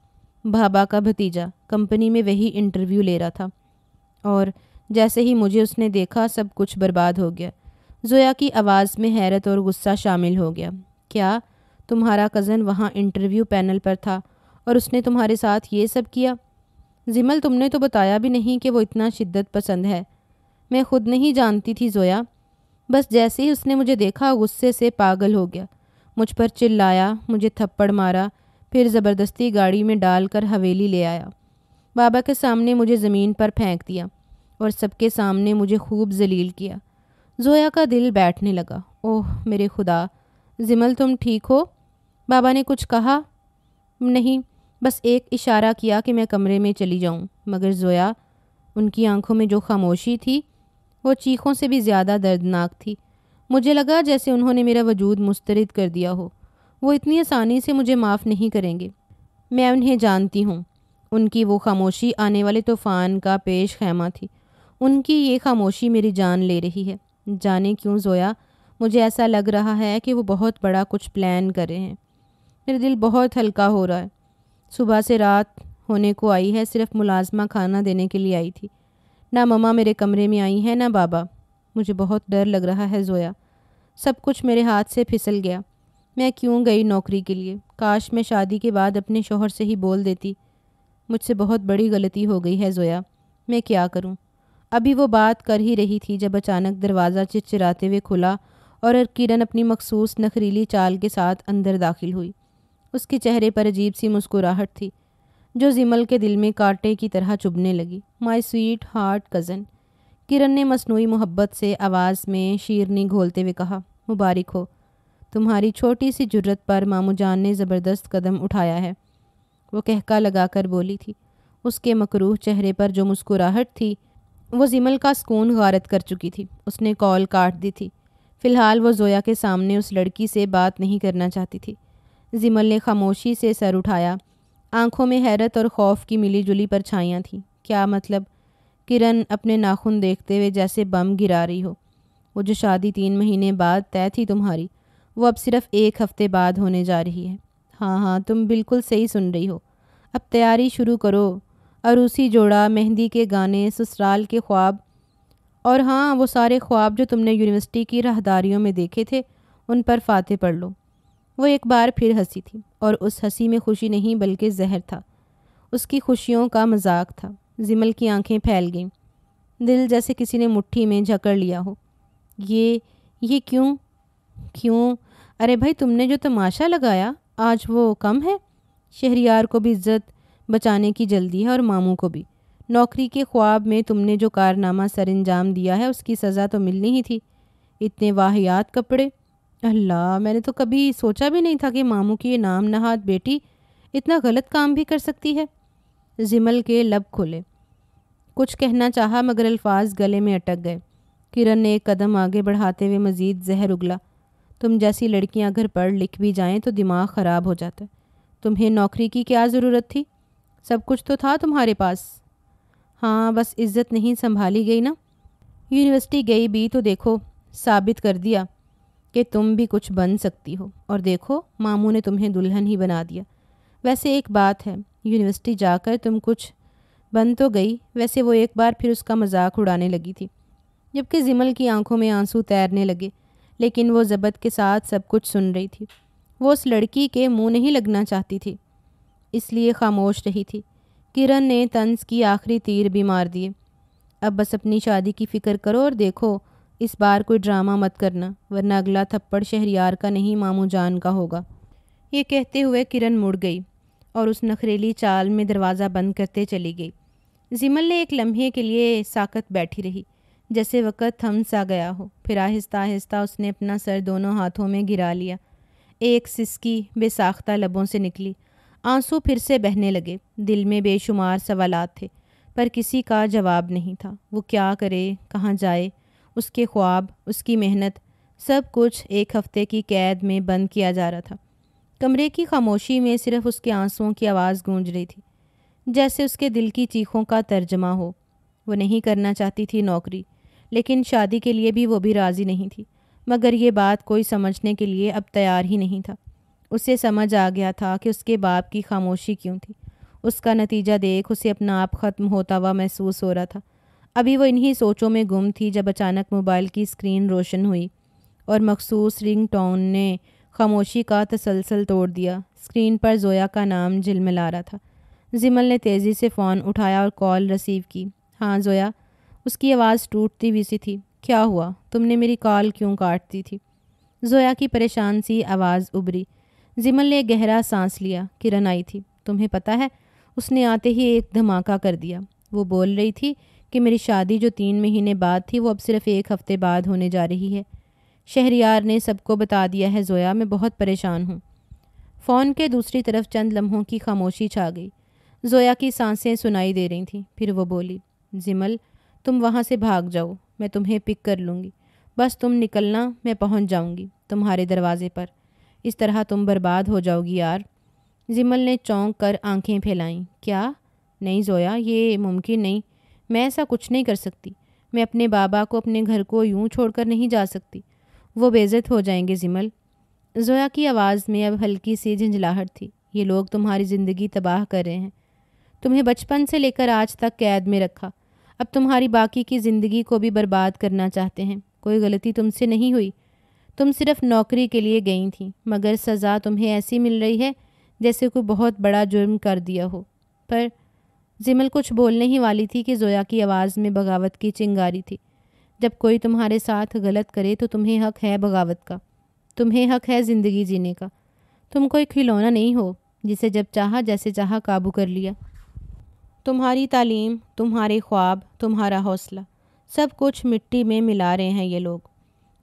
بھابا کا بھتیجا، کمپنی میں وہی انٹرویو لے رہا تھا، اور جیسے ہی مجھے اس نے دیکھا سب کچھ برباد ہو گیا۔ زویا کی آواز میں حیرت اور غصہ شامل ہو گیا۔ کیا تمہارا کزن وہاں انٹرویو پینل پر تھا اور اس نے تمہارے ساتھ یہ سب کیا؟ زمل، تم نے تو بتایا بھی نہیں کہ وہ اتنا شدت پسند ہے۔ میں خود نہیں جانتی تھی زویا، بس جیسے ہی اس نے مجھے دیکھا غصے سے پاگل ہو گیا، مجھ پر چلایا، مجھے تھپڑ مارا، پھر زبردستی گاڑی میں ڈال کر حویلی لے آیا، بابا کے سامنے مجھے زمین پر پھینک دیا اور سب کے سامنے مجھے خوب ذلیل کیا۔ زویا کا دل بیٹھنے لگا۔ اوہ میرے خدا، زمل تم ٹھیک ہو؟ بابا نے کچھ کہا؟ نہیں، بس ایک اشارہ کیا کہ میں کمرے میں چلی جاؤں، مگر زویا، ان کی آنکھوں میں جو خاموشی تھی وہ چیخوں سے بھی زیادہ دردناک تھی۔ مجھے لگا جیسے انہوں نے میرا وجود مسترد کر دیا ہو۔ وہ اتنی آسانی سے مجھے معاف نہیں کریں گے، میں انہیں جانتی ہوں۔ ان کی وہ خاموشی آنے والے طوفان کا پیش خیمہ تھی۔ ان کی یہ خاموشی میری جان لے رہی ہے۔ جانے کیوں زویا، مجھے ایسا لگ رہا ہے کہ وہ بہت بڑا کچھ پلان کر رہے ہیں۔ میرا دل بہت ہلکا ہو رہا ہے۔ صبح سے رات ہونے کو آئی ہے، صرف ملازمہ کھانا دینے کے لیے آئی تھی۔ نہ مما میرے کمرے میں آئی ہیں، نہ بابا۔ مجھے بہت ڈر لگ رہا ہے زویا، سب کچھ میرے ہاتھ سے پھسل گیا۔ میں کیوں گئی نوکری کے لیے؟ کاش میں شادی کے بعد اپنے شوہر سے ہی بول دیتی۔ مجھ سے بہت بڑی غلطی ہو گئی ہے زویا، میں کیا کروں؟ ابھی وہ بات کر ہی رہی تھی جب اچانک دروازہ چرچراتے ہوئے کھلا اور کرن اپنی مخصوص نخریلی چال کے ساتھ اندر داخل ہوئی۔ اس کے چہرے پر عجیب سی مسکراہٹ تھی جو زمل کے دل میں کانٹے کی طرح چبھنے لگی۔ مائی سویٹ ہارٹ کزن، کرن نے مصنوعی محبت سے آواز میں شیرنی گھولتے ہوئے کہا۔ مبارک ہو، تمہاری چھوٹی سی جرت پر ماموں جان نے زبردست قدم اٹھایا ہے، وہ کہکا لگا کر بولی تھی۔ اس کے مکروہ چہرے پر جو مسکراہٹ تھی وہ زمل کا سکون غارت کر چکی تھی۔ اس نے کال کاٹ دی تھی۔ فی الحال وہ زویا کے سامنے اس لڑکی سے بات نہیں کرنا چاہتی تھی۔ زمل نے خاموشی سے سر اٹھایا، آنکھوں میں حیرت اور خوف کی ملی جلی پرچھائیاں تھیں۔ کیا مطلب؟ کرن اپنے ناخن دیکھتے ہوئے جیسے بم گرا رہی ہو۔ وہ جو شادی 3 مہینے بعد طے تھی تمہاری، وہ اب صرف 1 ہفتے بعد ہونے جا رہی ہے۔ ہاں تم بالکل صحیح سن رہی ہو۔ اب تیاری شروع کرو، عروسی جوڑا، مہندی کے گانے، سسرال کے خواب، اور ہاں وہ سارے خواب جو تم نے یونیورسٹی کی راہداریوں میں دیکھے تھے، ان پر فاتح پڑھ لو۔ وہ ایک بار پھر ہنسی تھی، اور اس ہنسی میں خوشی نہیں بلکہ زہر تھا۔ اس کی خوشیوں کا مذاق تھا۔ زمل کی آنکھیں پھیل گئیں، دل جیسے کسی نے مٹھی میں جکڑ لیا ہو۔ یہ کیوں؟ ارے بھائی، تم نے جو تماشا لگایا آج وہ کم ہے؟ شہریار کو بھی عزت بچانے کی جلدی ہے اور ماموں کو بھی۔ نوکری کے خواب میں تم نے جو کارنامہ سر انجام دیا ہے اس کی سزا تو ملنی ہی تھی۔ اتنے واہیات کپڑے، اللہ، میں نے تو کبھی سوچا بھی نہیں تھا کہ ماموں کی یہ نام نہاد بیٹی اتنا غلط کام بھی کر سکتی ہے۔ زمل کے لب کھلے، کچھ کہنا چاہا مگر الفاظ گلے میں اٹک گئے۔ کرن نے ایک قدم آگے بڑھاتے ہوئے مزید زہر اگلا۔ تم جیسی لڑکیاں اگر پڑھ لکھ بھی جائیں تو دماغ خراب ہو جاتا ہے۔ تمہیں نوکری کی کیا ضرورت تھی؟ سب کچھ تو تھا تمہارے پاس۔ ہاں بس عزت نہیں سنبھالی گئی نا۔ یونیورسٹی گئی بھی تو دیکھو، ثابت کر دیا کہ تم بھی کچھ بن سکتی ہو، اور دیکھو ماموں نے تمہیں دلہن ہی بنا دیا۔ ویسے ایک بات ہے، یونیورسٹی جا کر تم کچھ بن تو گئی۔ ویسے وہ ایک بار پھر اس کا مذاق اڑانے لگی تھی، جبکہ زمل کی آنکھوں میں آنسو تیرنے لگے، لیکن وہ ضبط کے ساتھ سب کچھ سن رہی تھی۔ وہ اس لڑکی کے منہ نہیں لگنا چاہتی تھی، اس لیے خاموش رہی تھی۔ کرن نے طنز کی آخری تیر بھی مار دیے۔ اب بس اپنی شادی کی فکر کرو اور دیکھو اس بار کوئی ڈرامہ مت کرنا، ورنہ اگلا تھپڑ شہریار کا نہیں ماموں جان کا ہوگا۔ یہ کہتے ہوئے کرن مڑ گئی اور اس نخریلی چال میں دروازہ بند کرتے چلی گئی۔ زمل نے ایک لمحے کے لیے ساکت بیٹھی رہی، جیسے وقت تھم سا گیا ہو، پھر آہستہ آہستہ اس نے اپنا سر دونوں ہاتھوں میں گرا لیا۔ ایک سسکی بے ساختہ لبوں سے نکلی، آنسو پھر سے بہنے لگے۔ دل میں بے شمار سوالات تھے، پر کسی کا جواب نہیں تھا۔ وہ کیا کرے، کہاں جائے؟ اس کے خواب، اس کی محنت، سب کچھ 1 ہفتے کی قید میں بند کیا جا رہا تھا۔ کمرے کی خاموشی میں صرف اس کے آنسوؤں کی آواز گونج رہی تھی، جیسے اس کے دل کی چیخوں کا ترجمہ ہو۔ وہ نہیں کرنا چاہتی تھی نوکری، لیکن شادی کے لیے بھی وہ بھی راضی نہیں تھی، مگر یہ بات کوئی سمجھنے کے لیے اب تیار ہی نہیں تھا۔ اسے سمجھ آ گیا تھا کہ اس کے باپ کی خاموشی کیوں تھی۔ اس کا نتیجہ دیکھ اسے اپنا آپ ختم ہوتا ہوا محسوس ہو رہا تھا۔ ابھی وہ انہی سوچوں میں گم تھی جب اچانک موبائل کی اسکرین روشن ہوئی اور مخصوص رنگ ٹون نے خاموشی کا تسلسل توڑ دیا۔ اسکرین پر زویا کا نام جھلملا رہا تھا۔ زمل نے تیزی سے فون اٹھایا اور کال ریسیو کی۔ ہاں زویا، اس کی آواز ٹوٹتی ہوئی سی تھی۔ کیا ہوا؟ تم نے میری کال کیوں کاٹ دی تھی؟ زویا کی پریشان سی آواز ابھری۔ زمل نے گہرا سانس لیا۔ کرن آئی تھی، تمہیں پتہ ہے؟ اس نے آتے ہی ایک دھماکہ کر دیا۔ وہ بول رہی تھی کہ میری شادی جو 3 مہینے بعد تھی وہ اب صرف 1 ہفتے بعد ہونے جا رہی ہے۔ شہریار نے سب کو بتا دیا ہے زویا، میں بہت پریشان ہوں۔ فون کے دوسری طرف چند لمحوں کی خاموشی چھا گئی۔ زویا کی سانسیں سنائی دے رہی تھیں۔ پھر وہ بولی، زمل تم وہاں سے بھاگ جاؤ، میں تمہیں پک کر لوں گی۔ بس تم نکلنا، میں پہنچ جاؤں گی تمہارے دروازے پر۔ اس طرح تم برباد ہو جاؤ گی یار۔ زمل نے چونک کر آنکھیں پھیلائیں۔ کیا؟ نہیں زویا، یہ ممکن نہیں، میں ایسا کچھ نہیں کر سکتی۔ میں اپنے بابا کو، اپنے گھر کو یوں چھوڑ کر نہیں جا سکتی، وہ بے عزت ہو جائیں گے زمل۔ زویا کی آواز میں اب ہلکی سی جھنجھلاہٹ تھی۔ یہ لوگ تمہاری زندگی تباہ کر رہے ہیں، تمہیں بچپن سے لے کر آج تک قید میں رکھا، اب تمہاری باقی کی زندگی کو بھی برباد کرنا چاہتے ہیں۔ کوئی غلطی تم سے نہیں ہوئی، تم صرف نوکری کے لیے گئی تھیں، مگر سزا تمہیں ایسی مل رہی ہے جیسے کوئی بہت بڑا جرم کر دیا ہو۔ پر زمل کچھ بولنے ہی والی تھی کہ زویا کی آواز میں بغاوت کی چنگاری تھی۔ جب کوئی تمہارے ساتھ غلط کرے تو تمہیں حق ہے بغاوت کا، تمہیں حق ہے زندگی جینے کا۔ تم کوئی کھلونا نہیں ہو جسے جب چاہا جیسے چاہا قابو کر لیا۔ تمہاری تعلیم، تمہارے خواب، تمہارا حوصلہ، سب کچھ مٹی میں ملا رہے ہیں یہ لوگ۔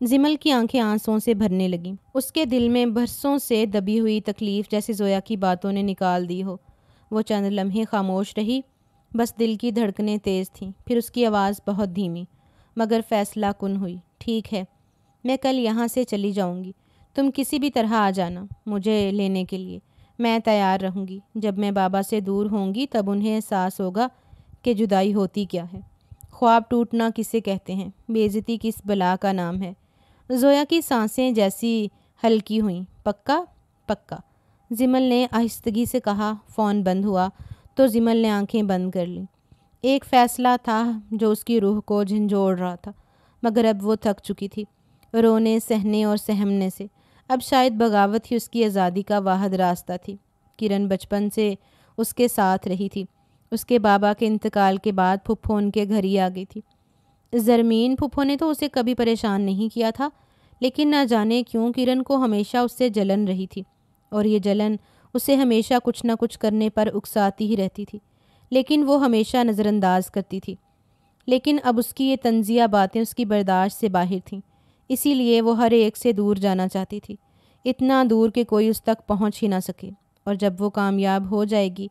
زمل کی آنکھیں آنسوؤں سے بھرنے لگیں۔ اس کے دل میں برسوں سے دبی ہوئی تکلیف جیسے زویا کی باتوں نے نکال دی ہو۔ وہ چند لمحے خاموش رہی، بس دل کی دھڑکنیں تیز تھیں۔ پھر اس کی آواز بہت دھیمی مگر فیصلہ کن ہوئی۔ ٹھیک ہے، میں کل یہاں سے چلی جاؤں گی، تم کسی بھی طرح آ جانا مجھے لینے کے لیے، میں تیار رہوں گی۔ جب میں بابا سے دور ہوں گی تب انہیں احساس ہوگا کہ جدائی ہوتی کیا ہے، خواب ٹوٹنا کسے کہتے ہیں، بے عزتی کس بلا کا نام ہے۔ زویا کی سانسیں جیسی ہلکی ہوئیں۔ پکا؟ پکا، زمل نے آہستگی سے کہا۔ فون بند ہوا تو زمل نے آنکھیں بند کر لیں۔ ایک فیصلہ تھا جو اس کی روح کو جھنجھوڑ رہا تھا، مگر اب وہ تھک چکی تھی رونے، سہنے اور سہمنے سے۔ اب شاید بغاوت ہی اس کی آزادی کا واحد راستہ تھی۔ کرن بچپن سے اس کے ساتھ رہی تھی۔ اس کے بابا کے انتقال کے بعد پھپھو ان کے گھر ہی آ گئی تھی۔ زرمین پھپھو نے تو اسے کبھی پریشان نہیں کیا تھا، لیکن نہ جانے کیوں کرن کو ہمیشہ اس سے جلن رہی تھی، اور یہ جلن اسے ہمیشہ کچھ نہ کچھ کرنے پر اکساتی ہی رہتی تھی، لیکن وہ ہمیشہ نظر انداز کرتی تھی۔ لیکن اب اس کی یہ طنزیہ باتیں اس کی برداشت سے باہر تھیں، اسی لیے وہ ہر ایک سے دور جانا چاہتی تھی، اتنا دور کہ کوئی اس تک پہنچ ہی نہ سکے۔ اور جب وہ کامیاب ہو جائے گی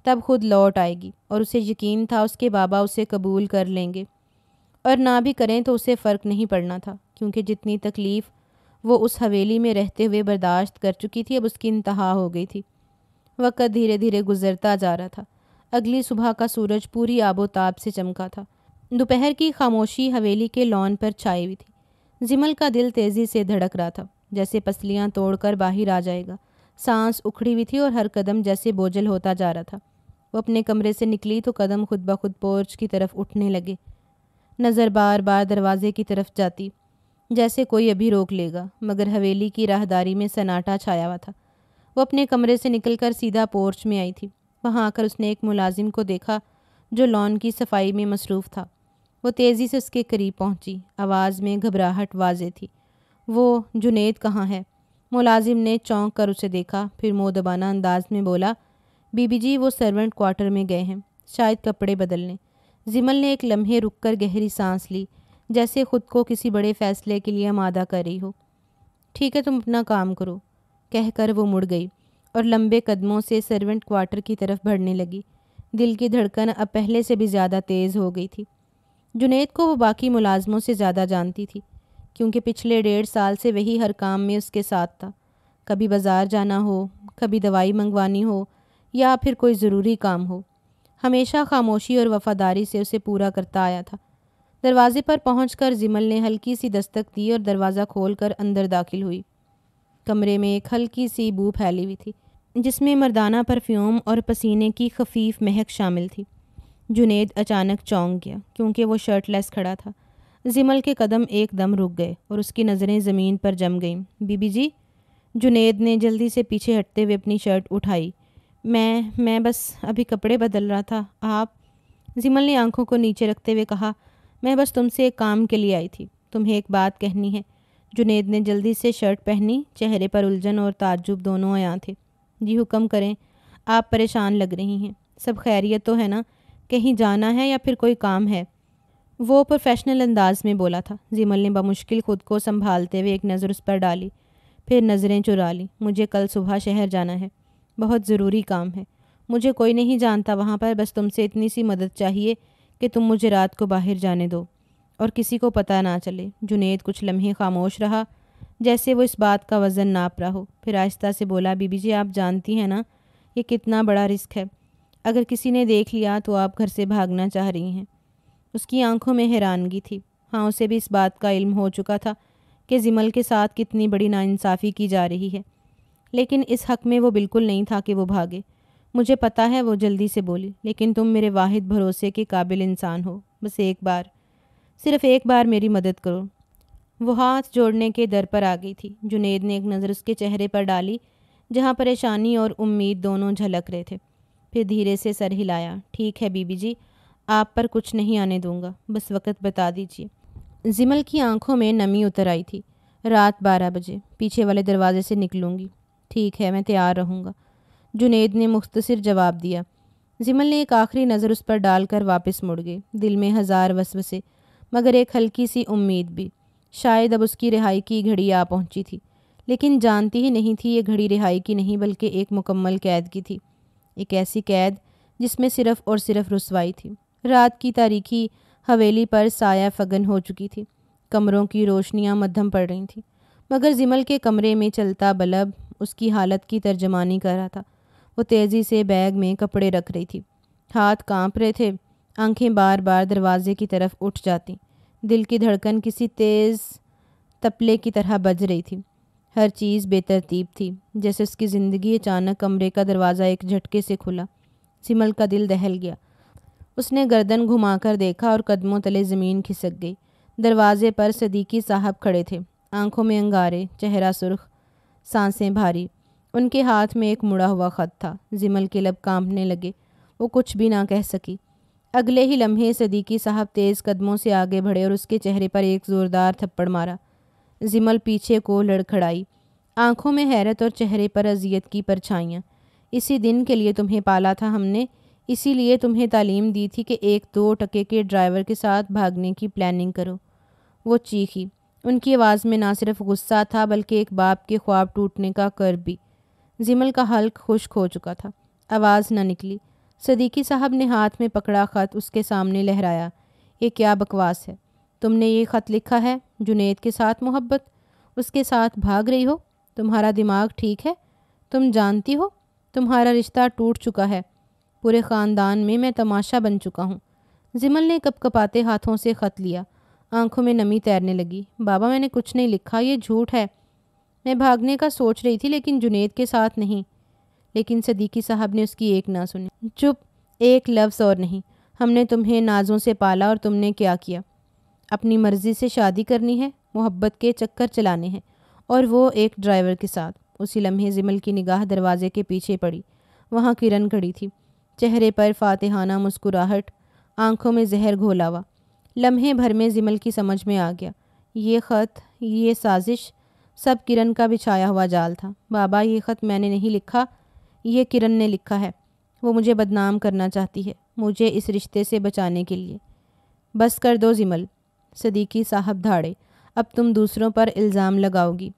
تب خود لوٹ آئے گی، اور اسے یقین تھا اس کے بابا اسے قبول کر لیں گے، اور نہ بھی کریں تو اسے فرق نہیں پڑنا تھا، کیونکہ جتنی تکلیف وہ اس حویلی میں رہتے ہوئے برداشت کر چکی تھی اب اس کی انتہا ہو گئی تھی۔ وقت دھیرے دھیرے گزرتا جا رہا تھا۔ اگلی صبح کا سورج پوری آب و تاب سے چمکا تھا۔ دوپہر کی خاموشی حویلی کے لان پر چھائی ہوئی تھی۔ زمل کا دل تیزی سے دھڑک رہا تھا، جیسے پسلیاں توڑ کر باہر آ جائے گا۔ سانس اکھڑی ہوئی تھی اور ہر قدم جیسے بوجھل ہوتا جا رہا تھا۔ وہ اپنے کمرے سے نکلی تو قدم خود بخود پورچ کی طرف اٹھنے لگے۔ نظر بار بار دروازے کی طرف جاتی، جیسے کوئی ابھی روک لے گا، مگر حویلی کی راہداری میں سناٹا چھایا ہوا تھا۔ وہ اپنے کمرے سے نکل کر سیدھا پورچ میں آئی تھی۔ وہاں آ کر اس نے ایک ملازم کو دیکھا جو لان کی صفائی میں مصروف تھا۔ وہ تیزی سے اس کے قریب پہنچی، آواز میں گھبراہٹ واضح تھی۔ وہ جنید کہاں ہے؟ ملازم نے چونک کر اسے دیکھا، پھر مؤدبانہ انداز میں بولا، بی بی جی وہ سرونٹ کوارٹر میں گئے ہیں، شاید کپڑے بدلنے۔ زمل نے ایک لمحے رک کر گہری سانس لی، جیسے خود کو کسی بڑے فیصلے کے لیے آمادہ کر رہی ہو۔ ٹھیک ہے، تم اپنا کام کرو، کہہ کر وہ مڑ گئی اور لمبے قدموں سے سرونٹ کوارٹر کی طرف بڑھنے لگی۔ دل کی دھڑکن اب پہلے سے بھی زیادہ تیز ہو گئی تھی۔ جنید کو وہ باقی ملازموں سے زیادہ جانتی تھی، کیونکہ پچھلے 1.5 سال سے وہی ہر کام میں اس کے ساتھ تھا۔ کبھی بازار جانا ہو، کبھی دوائی منگوانی ہو، یا پھر کوئی ضروری کام ہو، ہمیشہ خاموشی اور وفاداری سے اسے پورا کرتا آیا تھا۔ دروازے پر پہنچ کر زمل نے ہلکی سی دستک دی اور دروازہ کھول کر اندر داخل ہوئی۔ کمرے میں ایک ہلکی سی بو پھیلی ہوئی تھی، جس میں مردانہ پرفیوم اور پسینے کی خفیف مہک شامل تھی۔ جنید اچانک چونک گیا کیونکہ وہ شرٹ لیس کھڑا تھا۔ زمل کے قدم ایک دم رک گئے اور اس کی نظریں زمین پر جم گئیں۔ Be B G? جنید نے جلدی سے پیچھے ہٹتے ہوئے اپنی شرٹ اٹھائی۔ میں بس ابھی کپڑے بدل رہا تھا۔ آپ؟ زمل نے آنکھوں کو نیچے رکھتے ہوئے کہا، میں بس تم سے ایک کام کے لیے آئی تھی، تمہیں ایک بات کہنی ہے۔ جنید نے جلدی سے شرٹ پہنی، چہرے پر الجھن اور تعجب دونوں عیاں تھے۔ جی حکم کریں، آپ پریشان لگ رہی ہیں، سب خیریت تو ہے نا؟ کہیں جانا ہے یا پھر کوئی کام ہے؟ وہ پروفیشنل انداز میں بولا تھا۔ زمل نے بمشکل خود کو سنبھالتے ہوئے ایک نظر اس پر ڈالی، پھر نظریں چرا لیں۔ مجھے کل صبح شہر جانا ہے، بہت ضروری کام ہے، مجھے کوئی نہیں جانتا وہاں پر، بس تم سے اتنی سی مدد چاہیے کہ تم مجھے رات کو باہر جانے دو اور کسی کو پتہ نہ چلے۔ جنید کچھ لمحے خاموش رہا، جیسے وہ اس بات کا وزن ناپ رہا ہو، پھر آہستہ سے بولا، بی بی جی آپ جانتی ہیں نا یہ کتنا بڑا رسک ہے، اگر کسی نے دیکھ لیا تو آپ گھر سے بھاگنا چاہ رہی ہیں۔ اس کی آنکھوں میں حیرانگی تھی۔ ہاں، اسے بھی اس بات کا علم ہو چکا تھا کہ زمل کے ساتھ کتنی بڑی ناانصافی کی جا رہی ہے، لیکن اس حق میں وہ بالکل نہیں تھا کہ وہ بھاگے۔ مجھے پتہ ہے، وہ جلدی سے بولی، لیکن تم میرے واحد بھروسے کے قابل انسان ہو، بس ایک بار، صرف ایک بار میری مدد کرو۔ وہ ہاتھ جوڑنے کے در پر آ گئی تھی۔ جنید نے ایک نظر اس کے چہرے پر ڈالی جہاں پریشانی اور امید دونوں جھلک رہے تھے، پھر دھیرے سے سر ہلایا۔ ٹھیک ہے بی بی جی، آپ پر کچھ نہیں آنے دوں گا، بس وقت بتا دیجیے۔ زمل کی آنکھوں میں نمی اتر آئی تھی۔ رات 12 بجے پیچھے والے دروازے سے نکلوں گی۔ ٹھیک ہے، میں تیار رہوں گا، جنید نے مختصر جواب دیا۔ زمل نے ایک آخری نظر اس پر ڈال کر واپس مڑ گئے، دل میں ہزار وسوسے مگر ایک ہلکی سی امید بھی۔ شاید اب اس کی رہائی کی گھڑی آ پہنچی تھی، لیکن جانتی ہی نہیں تھی یہ گھڑی رہائی کی نہیں بلکہ ایک مکمل قید کی تھی، ایک ایسی قید جس میں صرف اور صرف رسوائی تھی۔ رات کی تاریکی حویلی پر سایہ فگن ہو چکی تھی، کمروں کی روشنیاں مدھم پڑ رہی تھیں، مگر زمل کے کمرے میں چلتا بلب اس کی حالت کی ترجمانی کر رہا تھا۔ وہ تیزی سے بیگ میں کپڑے رکھ رہی تھی، ہاتھ کانپ رہے تھے، آنکھیں بار بار دروازے کی طرف اٹھ جاتی، دل کی دھڑکن کسی تیز تپلے کی طرح بج رہی تھی۔ ہر چیز بے ترتیب تھی، جیسے اس کی زندگی اچانک کمرے کا دروازہ ایک جھٹکے سے کھلا۔ زمل کا دل دہل گیا، اس نے گردن گھما کر دیکھا اور قدموں تلے زمین کھسک گئی۔ دروازے پر صدیقی صاحب کھڑے تھے، آنکھوں میں انگارے، چہرہ سرخ، سانسیں بھاری۔ ان کے ہاتھ میں ایک مڑا ہوا خط تھا۔ زمل کے لب کانپنے لگے، وہ کچھ بھی نہ کہہ سکی۔ اگلے ہی لمحے صدیقی صاحب تیز قدموں سے آگے بڑھے اور اس کے چہرے پر ایک زوردار تھپڑ مارا۔ زمل پیچھے کو لڑکھڑائی، آنکھوں میں حیرت اور چہرے پر اذیت کی پرچھائیاں۔ اسی دن کے لیے تمہیں پالا تھا ہم نے، اسی لیے تمہیں تعلیم دی تھی کہ ایک 2 ٹکے کے ڈرائیور کے ساتھ بھاگنے کی پلاننگ کرو۔ وہ چیخی، ان کی آواز میں نہ صرف غصہ تھا بلکہ ایک باپ کے خواب ٹوٹنے کا کرب بھی۔ زمل کا حلق خشک ہو چکا تھا، آواز نہ نکلی۔ صدیقی صاحب نے ہاتھ میں پکڑا خط اس کے سامنے لہرایا۔ یہ کیا بکواس ہے؟ تم نے یہ خط لکھا ہے جنید کے ساتھ محبت، اس کے ساتھ بھاگ رہی ہو؟ تمہارا دماغ ٹھیک ہے؟ تم جانتی ہو تمہارا رشتہ ٹوٹ چکا ہے، پورے خاندان میں تماشا بن چکا ہوں۔ زمل نے کپ کپاتے ہاتھوں سے خط لیا، آنکھوں میں نمی تیرنے لگی۔ بابا میں نے کچھ نہیں لکھا، یہ جھوٹ ہے، میں بھاگنے کا سوچ رہی تھی لیکن جنید کے ساتھ نہیں۔ لیکن صدیقی صاحب نے اس کی ایک نہ سنی۔ چپ، ایک لفظ اور نہیں۔ ہم نے تمہیں نازوں سے پالا اور تم نے کیا کیا؟ اپنی مرضی سے شادی کرنی ہے، محبت کے چکر چلانے ہیں، اور وہ ایک ڈرائیور کے ساتھ۔ اسی لمحے زمل کی نگاہ دروازے کے پیچھے پڑی، وہاں کرن کھڑی تھی، چہرے پر فاتحانہ مسکراہٹ، آنکھوں میں زہر گھولا ہوا۔ لمحے بھر میں زمل کی سمجھ میں آ گیا، یہ خط، یہ سازش، سب کرن کا بچھایا ہوا جال تھا۔ بابا یہ خط میں نے نہیں لکھا، یہ کرن نے لکھا ہے، وہ مجھے بدنام کرنا چاہتی ہے، مجھے اس رشتے سے بچانے کے لیے۔ بس کر دو زمل، صدیقی صاحب دھاڑے، اب تم دوسروں پر الزام لگاؤ گی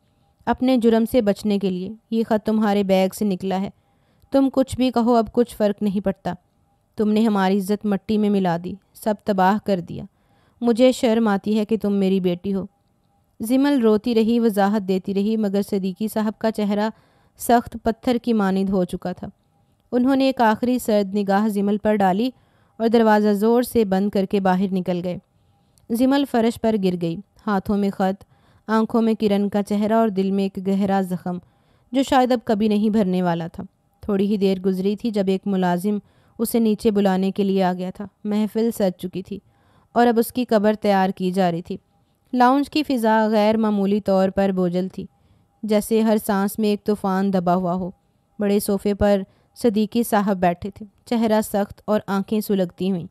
اپنے جرم سے بچنے کے لیے۔ یہ خط تمہارے بیگ سے نکلا ہے، تم کچھ بھی کہو اب کچھ فرق نہیں پڑتا۔ تم نے ہماری عزت مٹی میں ملا دی، سب تباہ کر دیا۔ مجھے شرم آتی ہے کہ تم میری بیٹی ہو۔ زمل روتی رہی، وضاحت دیتی رہی، مگر صدیقی صاحب کا چہرہ سخت پتھر کی مانند ہو چکا تھا۔ انہوں نے ایک آخری سرد نگاہ زمل پر ڈالی اور دروازہ زور سے بند کر کے باہر نکل گئے۔ زمل فرش پر گر گئی، ہاتھوں میں خط، آنکھوں میں کرن کا چہرہ اور دل میں ایک گہرا زخم جو شاید اب کبھی نہیں بھرنے والا تھا۔ تھوڑی ہی دیر گزری تھی جب ایک ملازم اسے نیچے بلانے کے لیے آ گیا تھا۔ محفل سج چکی تھی اور اب اس کی قبر تیار کی جا رہی تھی۔ لاؤنج کی فضا غیر معمولی طور پر بوجھل تھی، جیسے ہر سانس میں ایک طوفان دبا ہوا ہو۔ بڑے صوفے پر صدیقی صاحب بیٹھے تھے، چہرہ سخت اور آنکھیں سلگتی ہوئیں۔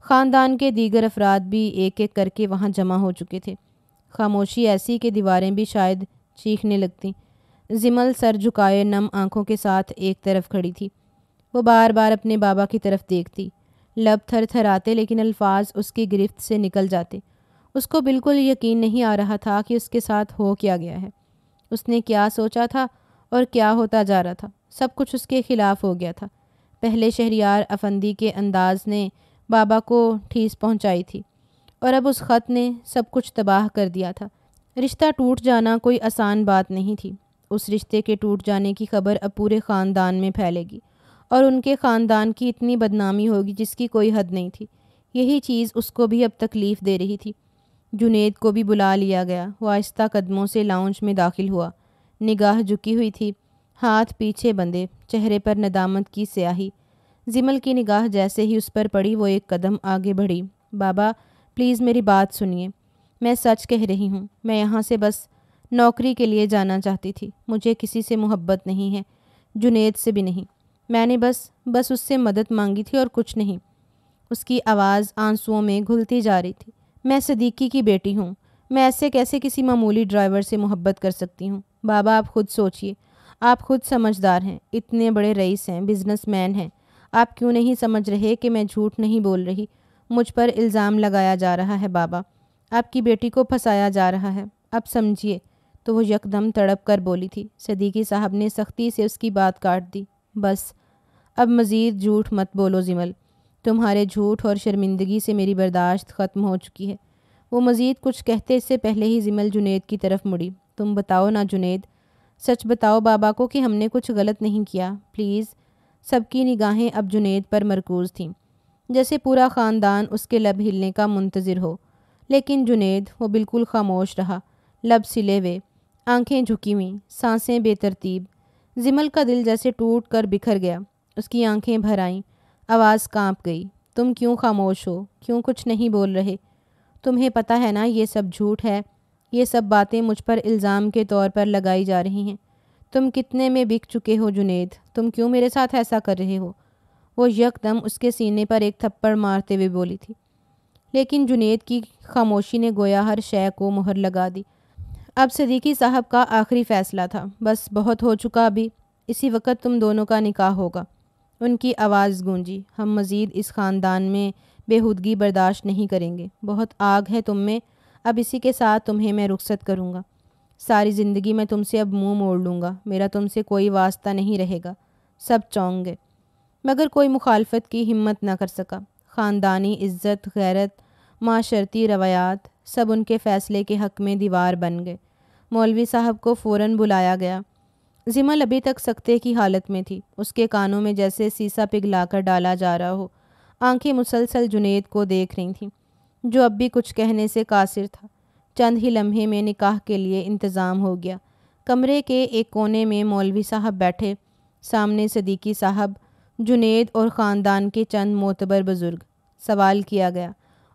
خاندان کے دیگر افراد بھی ایک ایک کر کے وہاں جمع ہو چکے تھے۔ خاموشی ایسی کہ دیواریں بھی شاید چیخنے لگتیں۔ زمل سر جھکائے نم آنکھوں کے ساتھ ایک طرف کھڑی تھی۔ وہ بار بار اپنے بابا کی طرف دیکھتی، لب تھر تھر آتے لیکن الفاظ اس کی گرفت سے نکل جاتے۔ اس کو بالکل یقین نہیں آ رہا تھا کہ اس کے ساتھ ہو کیا گیا ہے۔ اس نے کیا سوچا تھا اور کیا ہوتا جا رہا تھا، سب کچھ اس کے خلاف ہو گیا تھا۔ پہلے شہریار افندی کے انداز نے بابا کو ٹھیس پہنچائی تھی اور اب اس خط نے سب کچھ تباہ کر دیا تھا۔ رشتہ ٹوٹ جانا کوئی آسان بات نہیں تھی۔ اس رشتے کے ٹوٹ جانے کی خبر اب پورے خاندان میں پھیلے گی اور ان کے خاندان کی اتنی بدنامی ہوگی جس کی کوئی حد نہیں تھی۔ یہی چیز اس کو بھی اب تکلیف دے رہی تھی۔ جنید کو بھی بلا لیا گیا۔ وہ آہستہ قدموں سے لاؤنج میں داخل ہوا، نگاہ جھکی ہوئی تھی، ہاتھ پیچھے بندھے، چہرے پر ندامت کی سیاہی۔ زمل کی نگاہ جیسے ہی اس پر پڑی وہ ایک قدم آگے بڑھی۔ بابا پلیز میری بات سنیے، میں سچ کہہ رہی ہوں، میں یہاں سے بس نوکری کے لیے جانا چاہتی تھی۔ مجھے کسی سے محبت نہیں ہے، جنید سے بھی نہیں۔ میں نے بس اس سے مدد مانگی تھی اور کچھ نہیں۔ اس کی آواز آنسوؤں میں گھلتی جا رہی تھی۔ میں صدیقی کی بیٹی ہوں، میں ایسے کیسے کسی معمولی ڈرائیور سے محبت کر سکتی ہوں؟ بابا آپ خود سوچئے، آپ خود سمجھدار ہیں، اتنے بڑے رئیس ہیں، بزنس مین ہیں۔ آپ کیوں نہیں سمجھ رہے کہ میں جھوٹ نہیں بول رہی؟ مجھ پر الزام لگایا جا رہا ہے بابا، آپ کی بیٹی کو پھنسایا جا رہا ہے، اب سمجھیے۔ تو وہ یکدم تڑپ کر بولی تھی۔ صدیقی صاحب نے سختی سے اس کی بات کاٹ دی۔ بس اب مزید جھوٹ مت بولو زمل، تمہارے جھوٹ اور شرمندگی سے میری برداشت ختم ہو چکی ہے۔ وہ مزید کچھ کہتے اس سے پہلے ہی زمل جنید کی طرف مڑی۔ تم بتاؤ نا جنید، سچ بتاؤ بابا کو کہ ہم نے کچھ غلط نہیں کیا، پلیز۔ سب کی نگاہیں اب جنید پر مرکوز تھیں، جیسے پورا خاندان اس کے لب ہلنے کا منتظر ہو۔ لیکن جنید، وہ بالکل خاموش رہا، لب سلے ہوئے، آنکھیں جھکی ہوئیں، سانسیں بے ترتیب۔ زمل کا دل جیسے ٹوٹ کر بکھر گیا، اس کی آنکھیں بھر آئیں، آواز کانپ گئی۔ تم کیوں خاموش ہو؟ کیوں کچھ نہیں بول رہے؟ تمہیں پتہ ہے نا یہ سب جھوٹ ہے، یہ سب باتیں مجھ پر الزام کے طور پر لگائی جا رہی ہیں۔ تم کتنے میں بک چکے ہو جنید، تم کیوں میرے ساتھ ایسا کر رہے ہو؟ وہ یکدم اس کے سینے پر ایک تھپڑ مارتے ہوئے بولی تھی۔ لیکن جنید کی خاموشی نے گویا ہر شے کو مہر لگا دی۔ اب صدیقی صاحب کا آخری فیصلہ تھا، بس بہت ہو چکا، ابھی اسی وقت تم دونوں کا نکاح ہوگا۔ ان کی آواز گونجی۔ ہم مزید اس خاندان میں بےہودگی برداشت نہیں کریں گے۔ بہت آگ ہے تم میں، اب اسی کے ساتھ تمہیں میں رخصت کروں گا۔ ساری زندگی میں تم سے اب منہ موڑ لوں گا، میرا تم سے کوئی واسطہ نہیں رہے گا۔ سب چونک گئے، مگر کوئی مخالفت کی ہمت نہ کر سکا۔ خاندانی عزت، غیرت، معاشرتی روایات، سب ان کے فیصلے کے حق میں دیوار بن گئے۔ مولوی صاحب کو فوراً بلایا گیا۔ زمل ابھی تک سکتے کی حالت میں تھی، اس کے کانوں میں جیسے سیسا پگھلا کر ڈالا جا رہا ہو۔ آنکھیں مسلسل جنید کو دیکھ رہی تھیں، جو اب بھی کچھ کہنے سے قاصر تھا۔ چند ہی لمحے میں نکاح کے لیے انتظام ہو گیا۔ کمرے کے ایک کونے میں مولوی صاحب بیٹھے، سامنے صدیقی صاحب، جنید اور خاندان کے چند معتبر بزرگ۔ سوال کیا گیا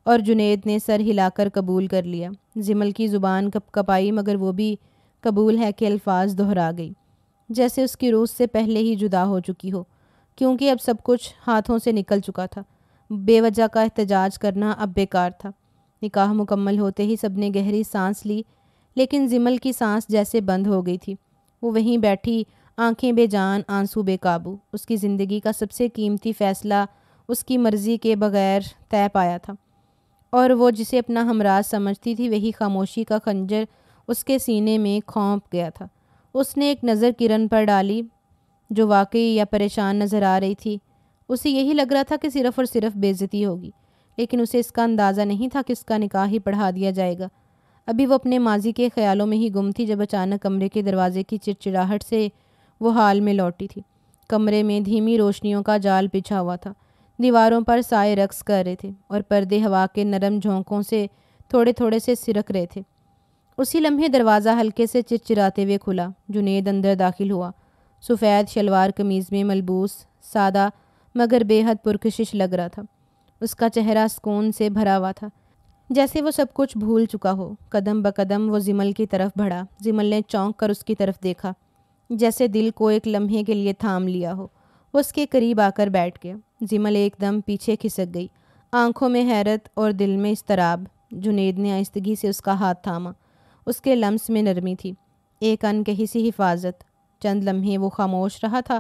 اور جنید نے سر ہلا کر قبول کر لیا۔ زمل کی زبان کپ کپائی، مگر وہ بھی قبول ہے کہ الفاظ دہرا گئی، جیسے اس کی روح سے پہلے ہی جدا ہو چکی ہو، کیونکہ اب سب کچھ ہاتھوں سے نکل چکا تھا۔ بے وجہ کا احتجاج کرنا اب بیکار تھا۔ نکاح مکمل ہوتے ہی سب نے گہری سانس لی، لیکن زمل کی سانس جیسے بند ہو گئی تھی۔ وہ وہیں بیٹھی، آنکھیں بے جان، آنسو بے قابو۔ اس کی زندگی کا سب سے قیمتی فیصلہ اس کی مرضی کے بغیر طے پایا تھا، اور وہ جسے اپنا ہمراز سمجھتی تھی وہی خاموشی کا خنجر اس کے سینے میں کھونپ گیا تھا۔ اس نے ایک نظر کرن پر ڈالی، جو واقعی یا پریشان نظر آ رہی تھی۔ اسے یہی لگ رہا تھا کہ صرف اور صرف بے عزتی ہوگی، لیکن اسے اس کا اندازہ نہیں تھا کہ اس کا نکاح ہی پڑھا دیا جائے گا۔ ابھی وہ اپنے ماضی کے خیالوں میں ہی گم تھی جب اچانک کمرے کے دروازے کی چڑچڑاہٹ سے وہ حال میں لوٹی تھی۔ کمرے میں دھیمی روشنیوں کا جال بچھا ہوا تھا، دیواروں پر سائے رقص کر رہے تھے اور پردے ہوا کے نرم جھونکوں سے تھوڑے تھوڑے سے سرک رہے تھے۔ اسی لمحے دروازہ ہلکے سے چرچراتے ہوئے کھلا۔ جنید اندر داخل ہوا، سفید شلوار قمیض میں ملبوس، سادہ مگر بے حد پرکشش لگ رہا تھا۔ اس کا چہرہ سکون سے بھرا ہوا تھا، جیسے وہ سب کچھ بھول چکا ہو۔ قدم بقدم وہ زمل کی طرف بڑھا۔ زمل نے چونک کر اس کی طرف دیکھا، جیسے دل کو ایک لمحے کے لیے تھام لیا ہو۔ وہ اس کے قریب آ کر بیٹھ گیا۔ زمل ایک دم پیچھے کھسک گئی، آنکھوں میں حیرت اور دل میں اضطراب۔ جنید نے آہستگی سے اس کا ہاتھ تھاما۔ اس کے لمس میں نرمی تھی، ایک انکہی سی حفاظت۔ چند لمحے وہ خاموش رہا تھا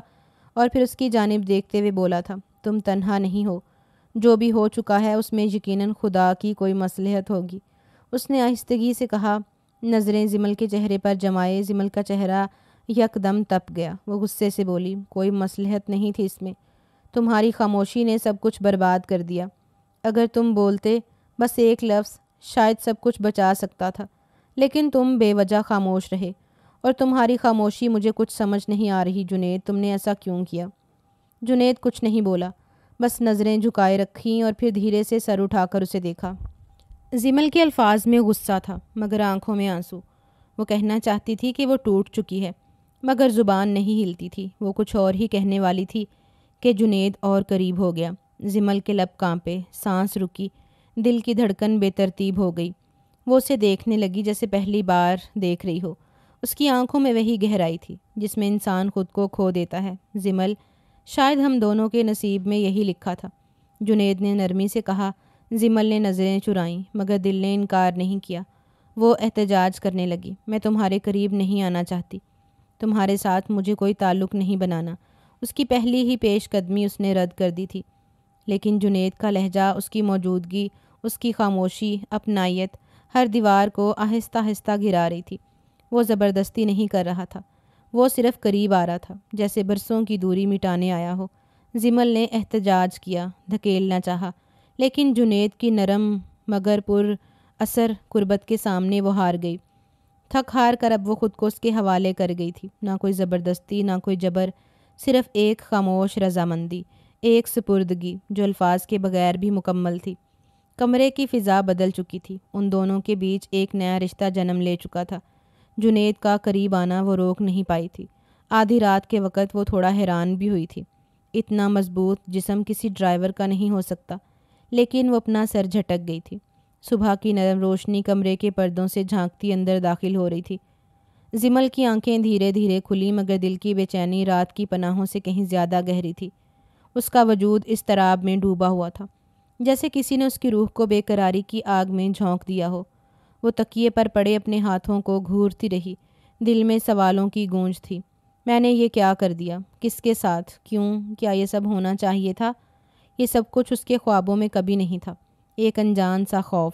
اور پھر اس کی جانب دیکھتے ہوئے بولا تھا، تم تنہا نہیں ہو، جو بھی ہو چکا ہے اس میں یقیناً خدا کی کوئی مصلحت ہوگی۔ اس نے آہستگی سے کہا۔ نظریں زمل کے چہرے پر جمائے۔ زمل کا چہرہ یک دم تپ گیا۔ وہ غصے سے بولی، کوئی مصلحت نہیں تھی اس میں، تمہاری خاموشی نے سب کچھ برباد کر دیا۔ اگر تم بولتے بس ایک لفظ، شاید سب کچھ بچا سکتا تھا، لیکن تم بے وجہ خاموش رہے، اور تمہاری خاموشی مجھے کچھ سمجھ نہیں آ رہی۔ جنید، تم نے ایسا کیوں کیا؟ جنید کچھ نہیں بولا، بس نظریں جھکائے رکھیں اور پھر دھیرے سے سر اٹھا کر اسے دیکھا۔ زمل کے الفاظ میں غصہ تھا مگر آنکھوں میں آنسو۔ وہ کہنا چاہتی تھی کہ وہ ٹوٹ چکی ہے، مگر زبان نہیں ہلتی تھی۔ وہ کچھ اور ہی کہنے والی تھی کہ جنید اور قریب ہو گیا۔ زمل کے لب کانپے، سانس رکی، دل کی دھڑکن بے ترتیب ہو گئی۔ وہ اسے دیکھنے لگی جیسے پہلی بار دیکھ رہی ہو۔ اس کی آنکھوں میں وہی گہرائی تھی جس میں انسان خود کو کھو دیتا ہے۔ زمل، شاید ہم دونوں کے نصیب میں یہی لکھا تھا، جنید نے نرمی سے کہا۔ زمل نے نظریں چرائیں مگر دل نے انکار نہیں کیا۔ وہ احتجاج کرنے لگی، میں تمہارے قریب نہیں آنا چاہتی، تمہارے ساتھ مجھے کوئی تعلق نہیں بنانا۔ اس کی پہلی ہی پیش قدمی اس نے رد کر دی تھی، لیکن جنید کا لہجہ، اس کی موجودگی، اس کی خاموشی، اپنائیت ہر دیوار کو آہستہ آہستہ گرا رہی تھی۔ وہ زبردستی نہیں کر رہا تھا، وہ صرف قریب آ رہا تھا، جیسے برسوں کی دوری مٹانے آیا ہو۔ زمل نے احتجاج کیا، دھکیلنا چاہا، لیکن جنید کی نرم مگر پر اثر قربت کے سامنے وہ ہار گئی۔ تھک ہار کر اب وہ خود کو اس کے حوالے کر گئی تھی۔ نہ کوئی زبردستی، نہ کوئی جبر، صرف ایک خاموش رضامندی، ایک سپردگی جو الفاظ کے بغیر بھی مکمل تھی۔ کمرے کی فضا بدل چکی تھی، ان دونوں کے بیچ ایک نیا رشتہ جنم لے چکا تھا۔ جنید کا قریب آنا وہ روک نہیں پائی تھی۔ آدھی رات کے وقت وہ تھوڑا حیران بھی ہوئی تھی، اتنا مضبوط جسم کسی ڈرائیور کا نہیں ہو سکتا، لیکن وہ اپنا سر جھٹک گئی تھی۔ صبح کی نرم روشنی کمرے کے پردوں سے جھانکتی اندر داخل ہو رہی تھی۔ زمل کی آنکھیں دھیرے دھیرے کھلی مگر دل کی بے چینی رات کی پناہوں سے کہیں زیادہ گہری تھی۔ اس کا وجود اضطراب میں ڈوبا ہوا تھا، جیسے کسی نے اس کی روح کو بے قراری کی آگ میں جھونک دیا ہو۔ وہ تکیے پر پڑے اپنے ہاتھوں کو گھورتی رہی، دل میں سوالوں کی گونج تھی۔ میں نے یہ کیا کر دیا؟ کس کے ساتھ؟ کیوں؟ کیا یہ سب ہونا چاہیے تھا؟ یہ سب کچھ اس کے خوابوں میں کبھی نہیں تھا۔ ایک انجان سا خوف،